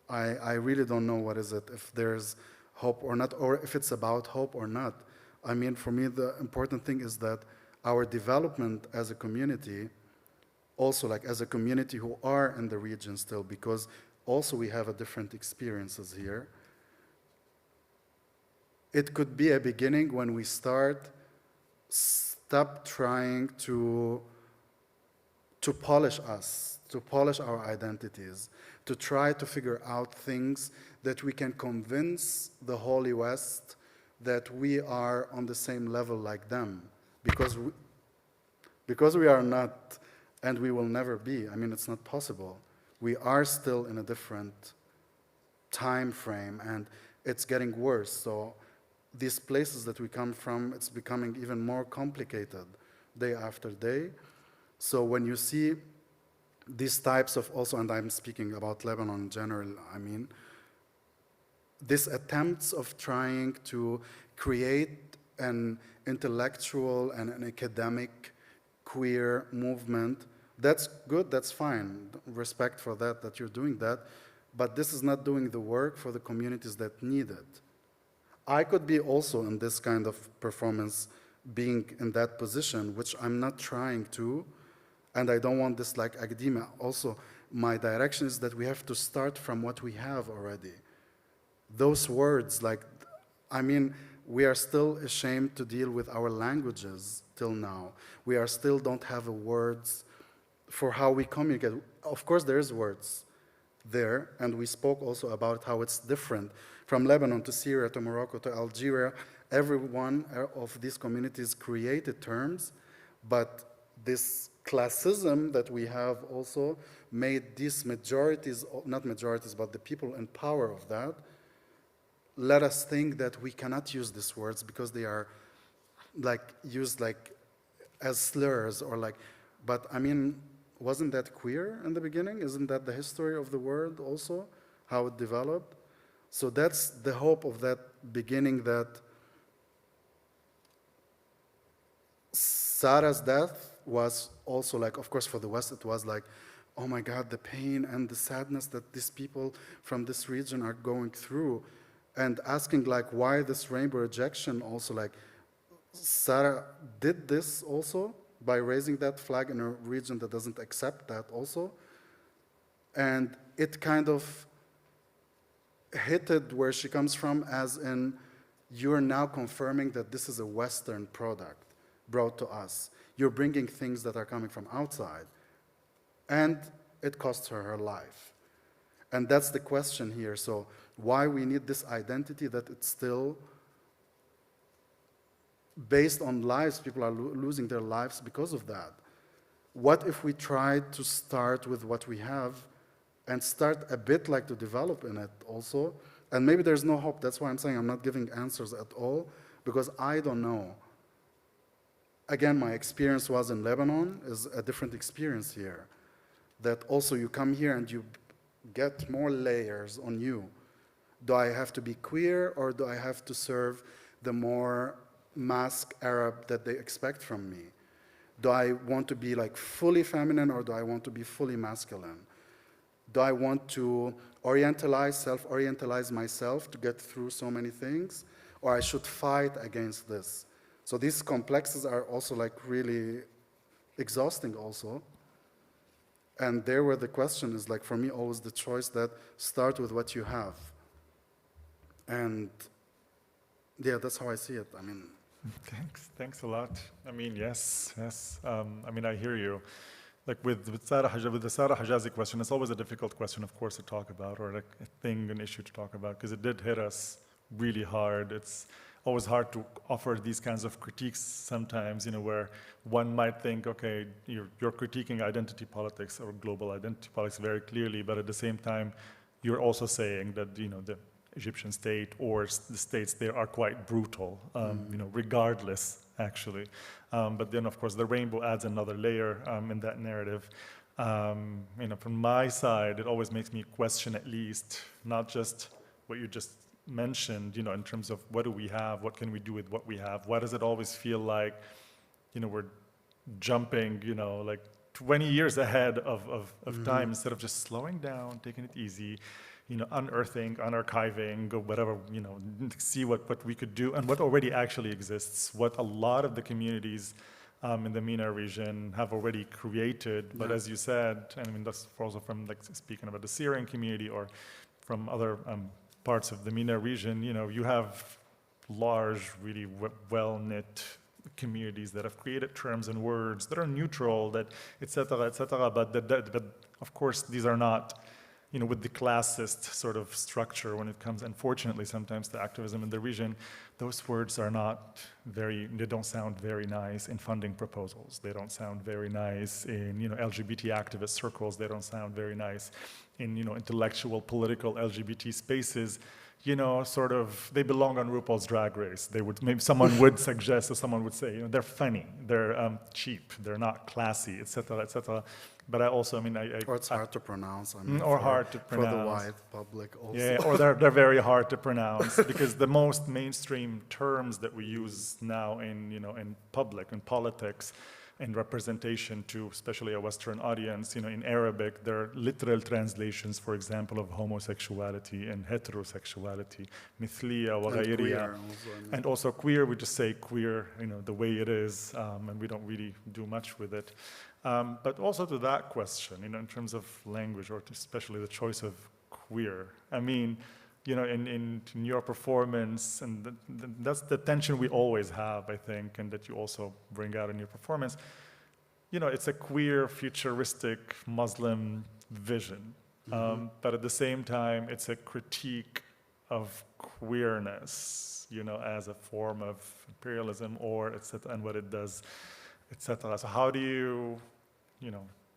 I really don't know what is it, if there's hope or not, or if it's about hope or not. I mean, for me, the important thing is that our development as a community, also like as a community who are in the region still, because also we have a different experiences here. It could be a beginning when we stop trying to polish us, to polish our identities, to try to figure out things that we can convince the Holy West that we are on the same level like them, because we are not, and we will never be. I mean, it's not possible. We are still in a different time frame, and it's getting worse. So these places that we come from, it's becoming even more complicated day after day. So when you see these types of also, and I'm speaking about Lebanon in general, I mean, these attempts of trying to create an intellectual and an academic queer movement, that's good, that's fine. Respect for that you're doing that. But this is not doing the work for the communities that need it. I could be also in this kind of performance, being in that position, which I'm not trying to, and I don't want this like academia. Also, my direction is that we have to start from what we have already. Those words, like, I mean, we are still ashamed to deal with our languages till now. We are still don't have words for how we communicate. Of course, there's words there, and we spoke also about how it's different from Lebanon to Syria to Morocco to Algeria. Every one of these communities created terms, but this classism that we have also made these majorities, not majorities, but the people in power of that, let us think that we cannot use these words because they are like used like as slurs or like, but I mean, wasn't that queer in the beginning? Isn't that the history of the word also, how it developed? So that's the hope of that beginning, that Sarah's death was also like, of course, for the West, it was like, oh my God, the pain and the sadness that these people from this region are going through, and asking like, why this rainbow rejection also, like, Sarah did this also by raising that flag in a region that doesn't accept that also. And it kind of hit it where she comes from, as in, you're now confirming that this is a Western product brought to us. You're bringing things that are coming from outside. And it costs her her life. And that's the question here. So why we need this identity that it's still based on lives, people are losing their lives because of that. What if we try to start with what we have and start a bit like to develop in it also? And maybe there's no hope. That's why I'm saying I'm not giving answers at all, because I don't know. Again, my experience was in Lebanon, is a different experience here. That also you come here and you get more layers on you. Do I have to be queer, or do I have to serve the more mask Arab that they expect from me? Do I want to be like fully feminine or do I want to be fully masculine? Do I want to self-orientalize myself to get through so many things, or I should fight against this? So these complexes are also like really exhausting also. And there where the question is like, for me, always the choice that start with what you have. And yeah, that's how I see it. I mean, Thanks a lot. I mean, yes. I mean, I hear you. Like with the Sarah Hijazi question, it's always a difficult question, of course, to talk about, or like a thing, an issue to talk about, because it did hit us really hard. It's always hard to offer these kinds of critiques sometimes, where one might think, okay, you're critiquing identity politics or global identity politics very clearly, but at the same time, you're also saying that, the Egyptian state or the states there are quite brutal, regardless, actually. But then, of course, the rainbow adds another layer in that narrative. From my side, it always makes me question, at least, not just what you just mentioned, in terms of what do we have, what can we do with what we have? Why does it always feel like, we're jumping, like 20 years ahead of time instead of just slowing down, taking it easy, unearthing, unarchiving, or whatever, see what we could do and what already actually exists, what a lot of the communities in the MENA region have already created. But as you said, and I mean, that's also from like speaking about the Syrian community or from other parts of the MENA region, you have large, really well-knit communities that have created terms and words that are neutral, that et cetera, but of course, these are not, with the classist sort of structure when it comes, unfortunately, sometimes to activism in the region, those words are not they don't sound very nice in funding proposals. They don't sound very nice in, LGBT activist circles. They don't sound very nice in, intellectual, political LGBT spaces. Sort of, they belong on RuPaul's Drag Race. Maybe someone would suggest, or someone would say, they're funny, they're cheap, they're not classy, et cetera, et cetera. But I also, or it's hard to pronounce. Or hard to pronounce. For the white public also. Yeah, or they're very hard to pronounce because the most mainstream terms that we use now in public, in politics, in representation to especially a Western audience, in Arabic, there are literal translations, for example, of homosexuality and heterosexuality, mithliya wa ghayriya. And also queer, we just say queer, the way it is, and we don't really do much with it. But also to that question, in terms of language, or especially the choice of queer, I mean, in your performance, and that's the tension we always have, I think, and that you also bring out in your performance. It's a queer, futuristic Muslim vision, but at the same time, it's a critique of queerness, as a form of imperialism, or et cetera, and what it does, etc. So how do you,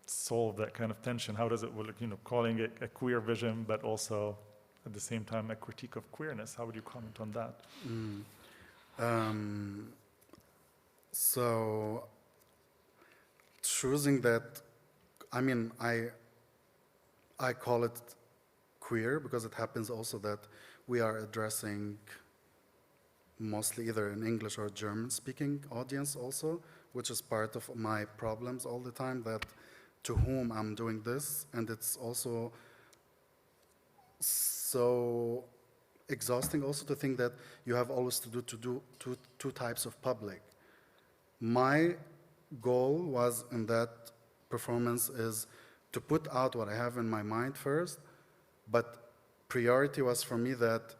solve that kind of tension? How does it work, calling it a queer vision, but also at the same time a critique of queerness? How would you comment on that? So choosing that, I call it queer because it happens also that we are addressing mostly either an English or German-speaking audience also, which is part of my problems all the time, that to whom I'm doing this, and it's also so exhausting also to think that you have always to do two types of public. My goal was in that performance is to put out what I have in my mind first, but priority was for me that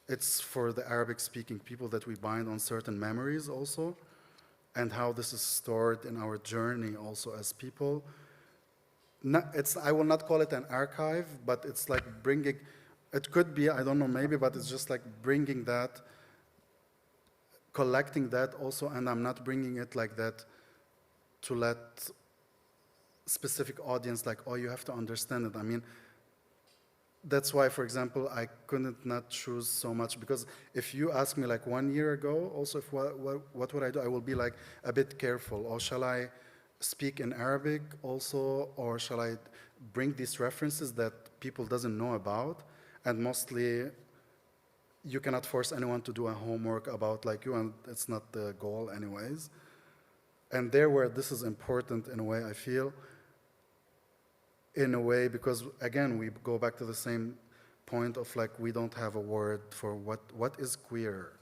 it's for the Arabic-speaking people that we bind on certain memories also, and how this is stored in our journey also as people. I will not call it an archive, but it's like bringing, it could be, I don't know, maybe, but it's just like bringing that, collecting that also, and I'm not bringing it like that to let specific audience like, oh, you have to understand it. That's why, for example, I couldn't not choose so much, because if you ask me like 1 year ago, also if what would I do, I will be like a bit careful. Or shall I speak in Arabic also, or shall I bring these references that people doesn't know about? And mostly, you cannot force anyone to do a homework about like you, and it's not the goal anyways. And there where this is important in a way, I feel, in a way, because again, we go back to the same point of like, we don't have a word for what is queer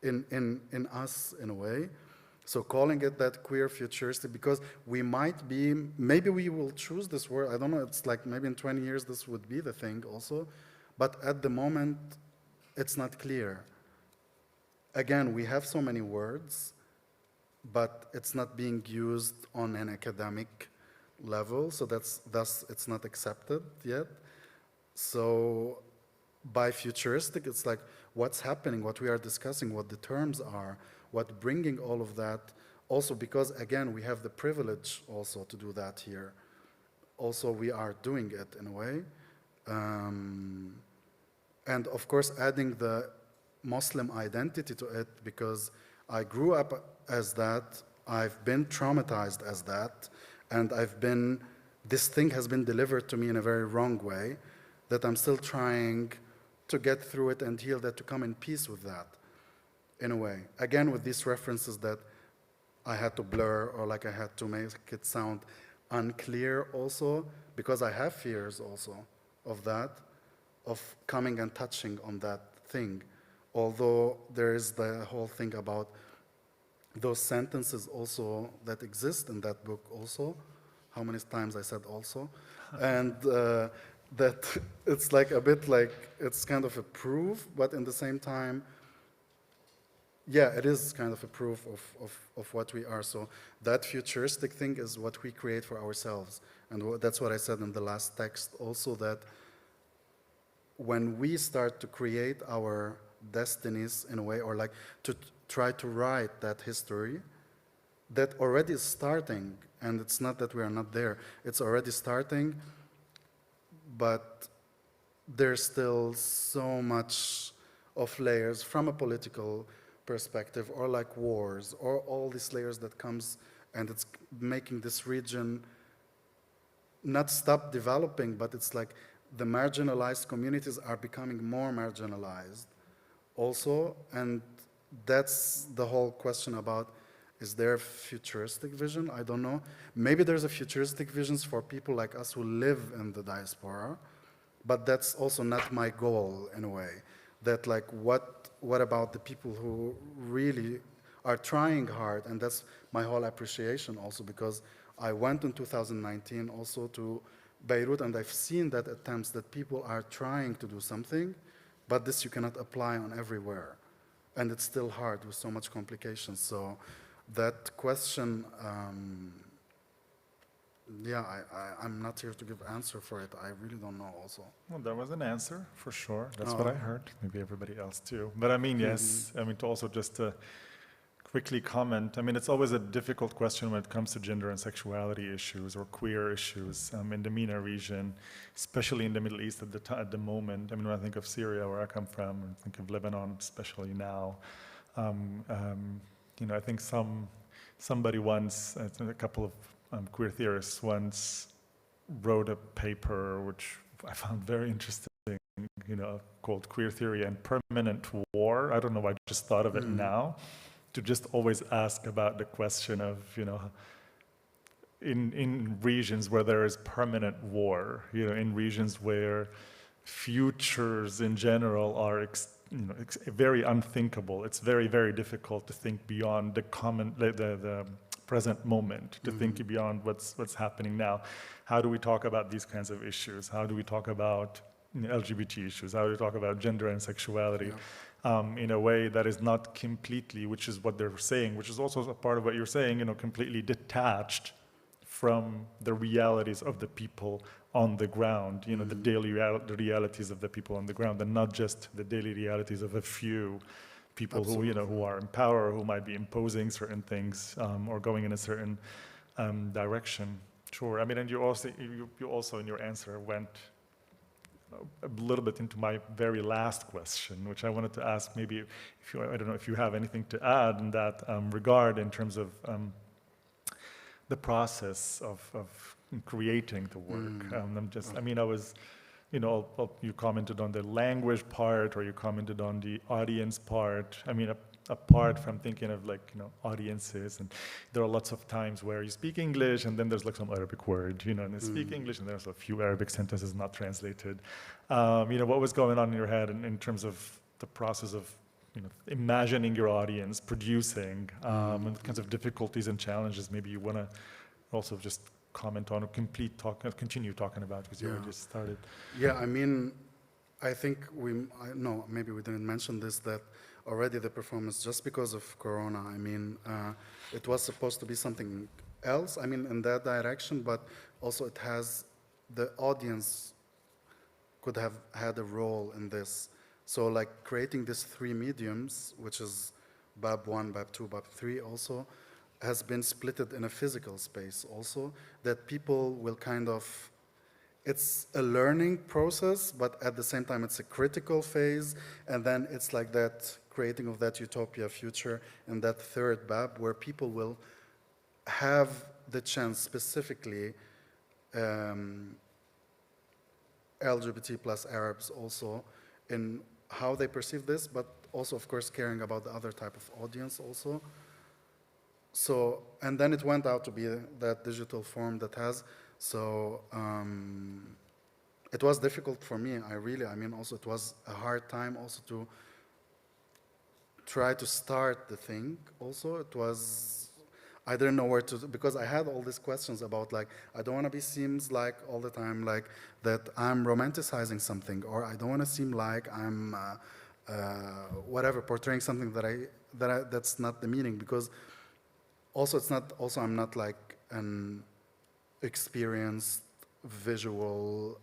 in us in a way. So calling it that queer futuristic, because we might be, maybe we will choose this word, I don't know, it's like maybe in 20 years this would be the thing also, but at the moment, it's not clear. Again, we have so many words, but it's not being used on an academic level, so thus it's not accepted yet. So by futuristic, it's like what's happening, what we are discussing, what the terms are, what bringing all of that, also because again, we have the privilege also to do that here. Also, we are doing it in a way. And of course, adding the Muslim identity to it, because I grew up as that, I've been traumatized as that, and this thing has been delivered to me in a very wrong way, that I'm still trying to get through it and heal that, to come in peace with that, in a way. Again, with these references that I had to blur, or like I had to make it sound unclear also, because I have fears also of that, of coming and touching on that thing. Although there is the whole thing about those sentences also that exist in that book also, how many times I said also, and that it's like a bit like, it's kind of a proof, but in the same time, yeah, it is kind of a proof of what we are. So that futuristic thing is what we create for ourselves. And that's what I said in the last text also, that when we start to create our destinies in a way, or like to try to write that history, that already is starting, and it's not that we are not there, it's already starting, but there's still so much of layers from a political perspective, or like wars, or all these layers that comes, and it's making this region not stop developing, but it's like the marginalized communities are becoming more marginalized also, and that's the whole question about, is there a futuristic vision? I don't know. Maybe there's a futuristic visions for people like us who live in the diaspora, but that's also not my goal in a way. That like, what about the people who really are trying hard? And that's my whole appreciation also, because I went in 2019 also to Beirut, and I've seen that attempts that people are trying to do something, but this you cannot apply on everywhere. And it's still hard with so much complications. So that question, yeah, I'm not here to give answer for it. I really don't know also. Well, that was an answer for sure. That's what I heard. Maybe everybody else too. But I mean, yes, I mean, to also just to quickly comment, I mean, it's always a difficult question when it comes to gender and sexuality issues or queer issues in the MENA region, especially in the Middle East at the moment. I mean, when I think of Syria, where I come from, and think of Lebanon, especially now, you know, I think somebody once, a couple of queer theorists once wrote a paper which I found very interesting, you know, called Queer Theory and Permanent War. I don't know why I just thought of it now, to just always ask about the question of, you know, in regions where there is permanent war, you know, in regions where futures in general are very unthinkable. It's very, very difficult to think beyond the present moment, to think beyond what's happening now. How do we talk about these kinds of issues? How do we talk about LGBT issues? How do we talk about gender and sexuality in a way that is not completely, which is what they're saying, which is also a part of what you're saying, you know, completely detached from the realities of the people on the ground, you know, the daily realities of the people on the ground, and not just the daily realities of a few people who, you know, who are in power, who might be imposing certain things or going in a certain direction. Sure. I mean, and you also in your answer went a little bit into my very last question, which I wanted to ask. Maybe if you, I don't know if you have anything to add in that regard in terms of the process of creating the work. I mean, I was, you know, you commented on the language part, or you commented on the audience part. I mean, apart from thinking of like, audiences, and there are lots of times where you speak English and then there's like some Arabic word, and you speak English and there's a few Arabic sentences not translated. What was going on in your head in terms of the process of, imagining your audience, producing, and the kinds of difficulties and challenges maybe you want to also just comment on or continue talking about, because you already started. Yeah, I mean, I think maybe we didn't mention this, that already the performance, just because of Corona, I mean, it was supposed to be something else, I mean, in that direction, but also the audience could have had a role in this. So like creating these 3 mediums, which is BAB 1, BAB 2, BAB 3 also, has been splitted in a physical space also, that people will kind of, it's a learning process, but at the same time it's a critical phase, and then it's like that creating of that utopia future in that 3rd BAB, where people will have the chance, specifically LGBT plus Arabs also, in how they perceive this, but also, of course, caring about the other type of audience also. So, and then it went out to be that digital form that has, so it was difficult for me, I mean, also it was a hard time also to try to start the thing also. It was, I didn't know where to, because I had all these questions about like, I don't want to be seems like all the time like that I'm romanticizing something, or I don't want to seem like I'm whatever, portraying something that's not the meaning, because also it's not, also I'm not like an experienced visual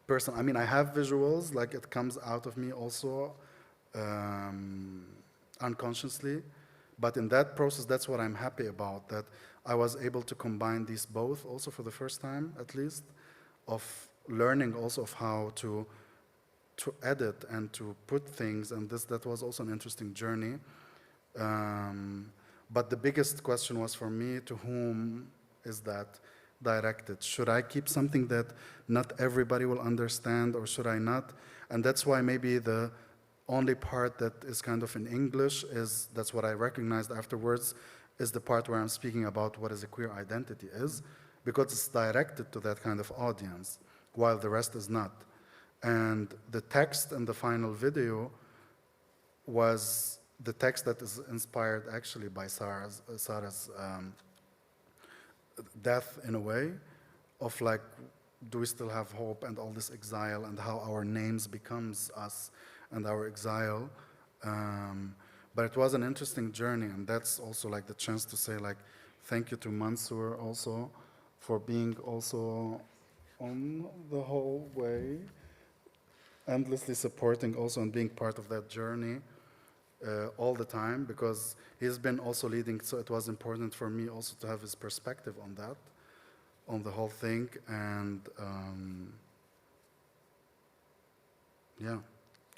person. I mean, I have visuals, like it comes out of me also unconsciously, but in that process, that's what I'm happy about, that I was able to combine these both also for the first time, at least, of learning also of how to edit and to put things, and that was also an interesting journey. But the biggest question was for me, to whom is that directed? Should I keep something that not everybody will understand, or should I not? And that's why maybe the only part that is kind of in English is, that's what I recognized afterwards, is the part where I'm speaking about what is a queer identity is, because it's directed to that kind of audience, while the rest is not. And the text in the final video was the text that is inspired actually by Sarah's death, in a way, of like, do we still have hope, and all this exile, and how our names becomes us and our exile. But it was an interesting journey, and that's also like the chance to say like, thank you to Mansur also for being also on the whole way, endlessly supporting also and being part of that journey all the time, because he's been also leading, so it was important for me also to have his perspective on that, on the whole thing, and yeah.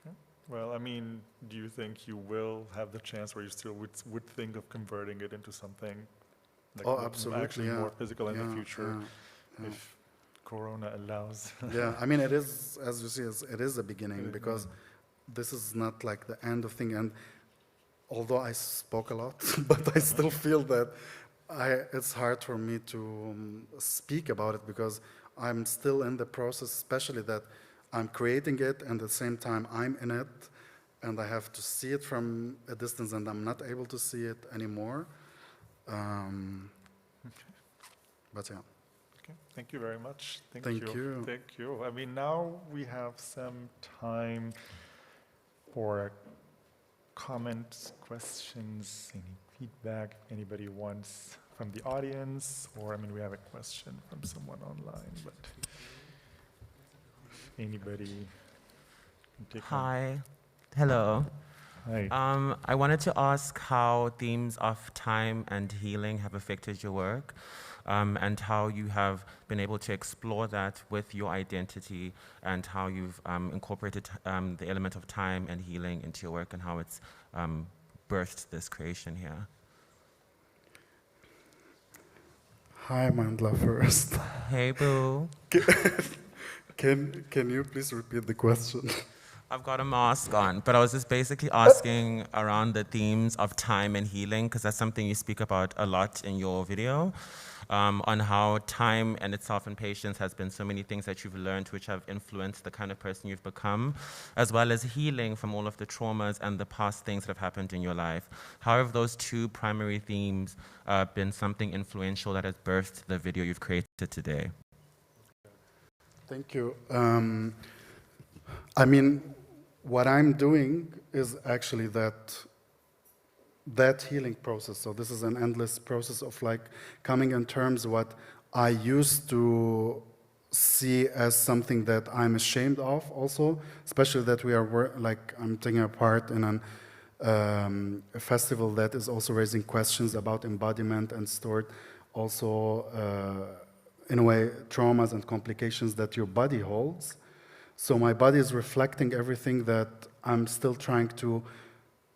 Okay. Well, I mean, do you think you will have the chance where you still would think of converting it into something like absolutely, actually more physical in the future, yeah. if Corona allows? Yeah, I mean, it is, as you see, it is a beginning, because this is not like the end of thing. And although I spoke a lot, but I still feel that it's hard for me to speak about it, because I'm still in the process, especially that I'm creating it, and at the same time I'm in it, and I have to see it from a distance, and I'm not able to see it anymore. But yeah. Okay. Thank you very much. Thank you. Thank you. I mean, now we have some time for comments, questions, any feedback, if anybody wants from the audience, or I mean, we have a question from someone online, but if anybody can take Hi. Hello. Hi. I wanted to ask how themes of time and healing have affected your work, and how you have been able to explore that with your identity, and how you've incorporated the element of time and healing into your work, and how it's birthed this creation here. Hi, Mandla, first. Hey, boo. Can you please repeat the question? I've got a mask on, but I was just basically asking around the themes of time and healing, because that's something you speak about a lot in your video, on how time and itself and patience has been so many things that you've learned which have influenced the kind of person you've become, as well as healing from all of the traumas and the past things that have happened in your life. How have those two primary themes been something influential that has birthed the video you've created today? Thank you. I mean, what I'm doing is actually that healing process. So this is an endless process of like coming in terms what I used to see as something that I'm ashamed of also, especially that we are like I'm taking a part in a festival that is also raising questions about embodiment and stored also in a way traumas and complications that your body holds. So my body is reflecting everything that I'm still trying to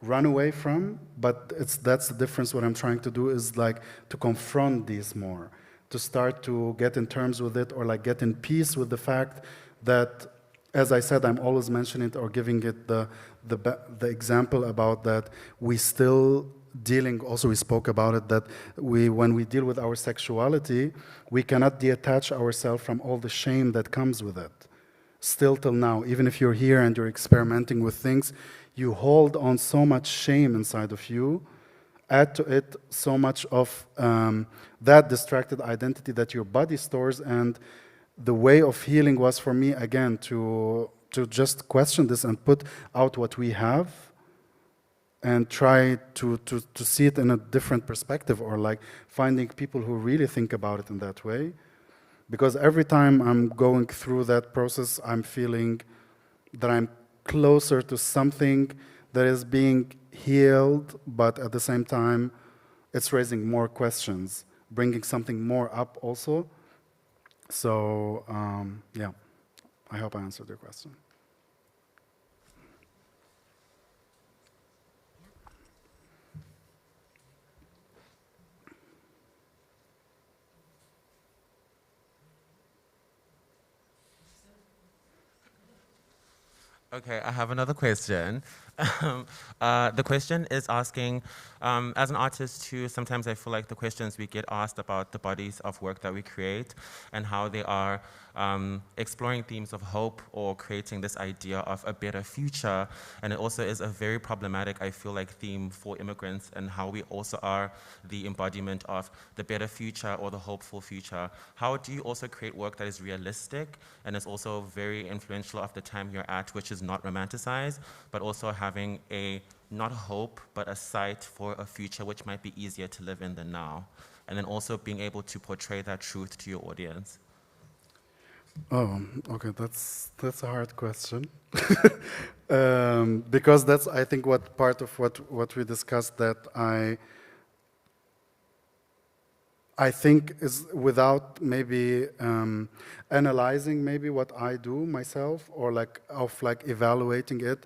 run away from, but that's the difference. What I'm trying to do is like to confront these more, to start to get in terms with it, or like get in peace with the fact that, as I said, I'm always mentioning it or giving it the example about that we still dealing, also we spoke about it, that when we deal with our sexuality, we cannot detach ourselves from all the shame that comes with it. Still till now, even if you're here and you're experimenting with things, you hold on so much shame inside of you, add to it so much of that distracted identity that your body stores. And the way of healing was for me, again, to just question this and put out what we have and try to see it in a different perspective, or like finding people who really think about it in that way. Because every time I'm going through that process, I'm feeling that I'm closer to something that is being healed, but at the same time, it's raising more questions, bringing something more up also. So, yeah, I hope I answered your question. Okay, I have another question. The question is asking, as an artist too, sometimes I feel like the questions we get asked about the bodies of work that we create and how they are exploring themes of hope or creating this idea of a better future. And it also is a very problematic, I feel like, theme for immigrants, and how we also are the embodiment of the better future or the hopeful future. How do you also create work that is realistic and is also very influential of the time you're at, which is not romanticized, but also having a, not hope, but a sight for a future which might be easier to live in than now? And then also being able to portray that truth to your audience. Oh, okay, that's a hard question. Because that's, I think, what part of what we discussed, that I think is without maybe analyzing maybe what I do myself, or like evaluating it.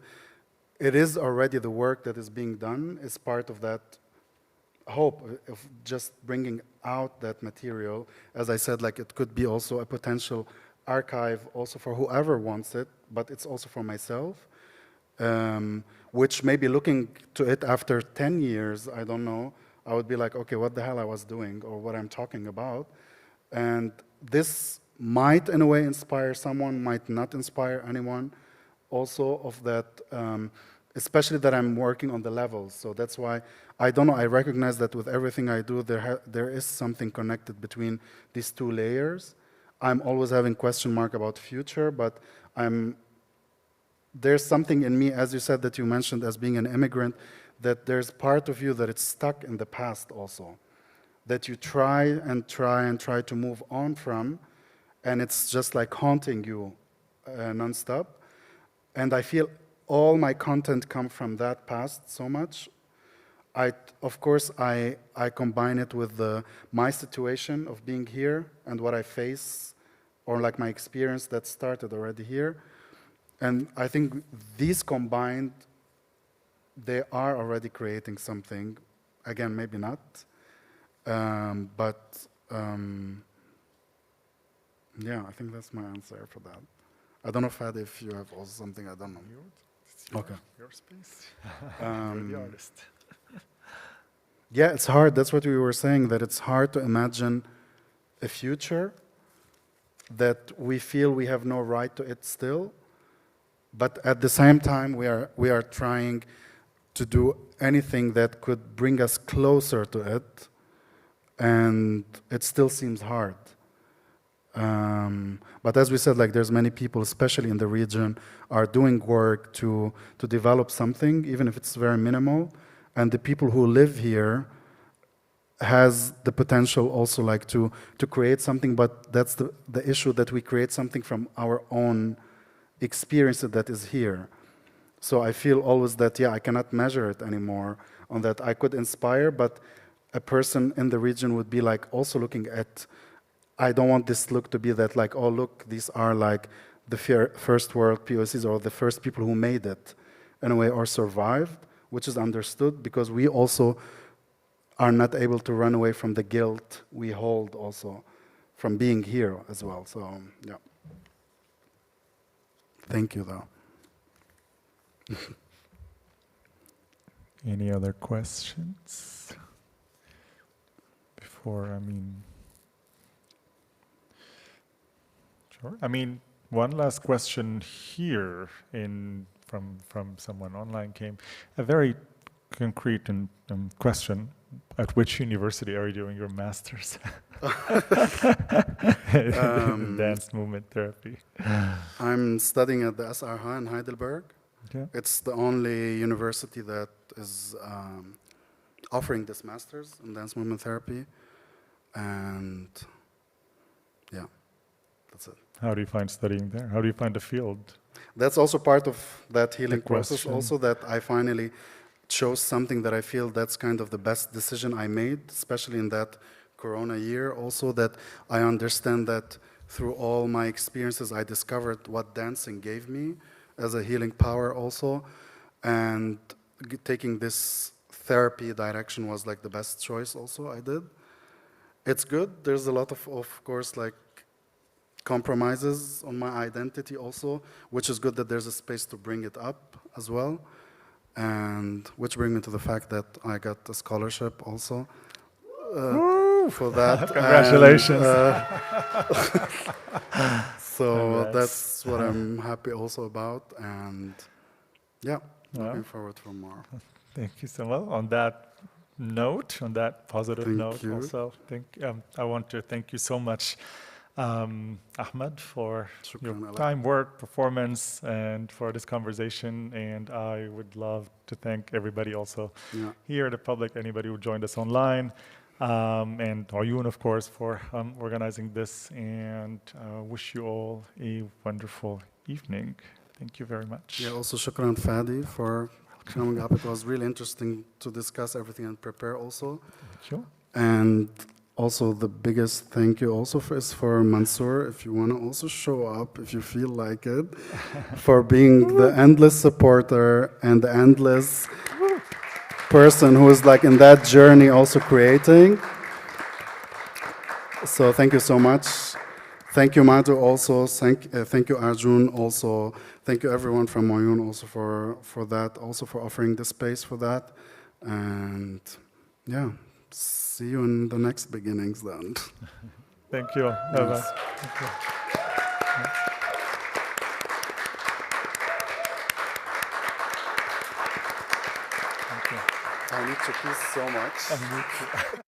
It is already the work that is being done is part of that hope of just bringing out that material. As I said, like it could be also a potential archive also for whoever wants it, but it's also for myself, which maybe looking to it after 10 years, I don't know, I would be like, okay, what the hell I was doing or what I'm talking about. And this might in a way inspire someone, might not inspire anyone also of that, especially that I'm working on the levels. So that's why, I don't know, I recognize that with everything I do, there is something connected between these two layers. I'm always having question mark about future, but there's something in me, as you said, that you mentioned as being an immigrant, that there's part of you that it's stuck in the past also, that you try and try to move on from, and it's just like haunting you nonstop. And I feel all my content come from that past so much. Of course, I combine it with my situation of being here and what I face, or like my experience that started already here. And I think these combined, they are already creating something. Again, maybe not, but yeah, I think that's my answer for that. I don't know, Fadi, if you have also something, I don't know. Okay. Your space. You're the artist. Yeah, it's hard. That's what we were saying, that it's hard to imagine a future that we feel we have no right to it still, but at the same time we are trying to do anything that could bring us closer to it, and it still seems hard. But as we said, like, there's many people, especially in the region, are doing work to develop something, even if it's very minimal, and the people who live here has the potential also like to create something, but that's the issue, that we create something from our own experience that is here. So I feel always that, yeah, I cannot measure it anymore on that. I could inspire, but a person in the region would be like also looking at, I don't want this look to be that like, oh look, these are like the first world POCs or the first people who made it in a way or survived, which is understood, because we also are not able to run away from the guilt we hold also from being here as well. So, yeah. Thank you, though. Any other questions? Before, sure. One last question here from someone online came, a very concrete and question. At which university are you doing your master's? In dance movement therapy. I'm studying at the SRH in Heidelberg. Okay. It's the only university that is offering this master's in dance movement therapy. And yeah, that's it. How do you find studying there? How do you find the field? That's also part of that healing process question. also, that I finally chose something that I feel that's kind of the best decision I made, especially in that Corona year also, that I understand that through all my experiences I discovered what dancing gave me as a healing power also, and taking this therapy direction was like the best choice also I did. It's good. There's a lot of course, like compromises on my identity also, which is good that there's a space to bring it up as well. And which brings me to the fact that I got a scholarship also for that. Congratulations. And, so Congrats. that's what I'm happy also about. And yeah, looking forward for more. Thank you so much. On that note, on that positive Thank note you. also, I want to thank you so much, Ahmad, for your time, work, performance, and for this conversation. And I would love to thank everybody also here, the public, anybody who joined us online, and Ayun, of course, for organizing this, and wish you all a wonderful evening. Thank you very much. Yeah, also shukran Fadi for coming up. It was really interesting to discuss everything and prepare also. Thank you. And also, the biggest thank you also is for Mansur, if you want to also show up, if you feel like it, for being the endless supporter and the endless person who is like in that journey also creating. So thank you so much. Thank you, Madhu, also. Thank you, Arjun, also. Thank you, everyone from Ayun, also for that, also for offering the space for that. And yeah. See you in the next beginnings then. Thank you. Bye-bye. Thank you. I need to kiss so much. I need to.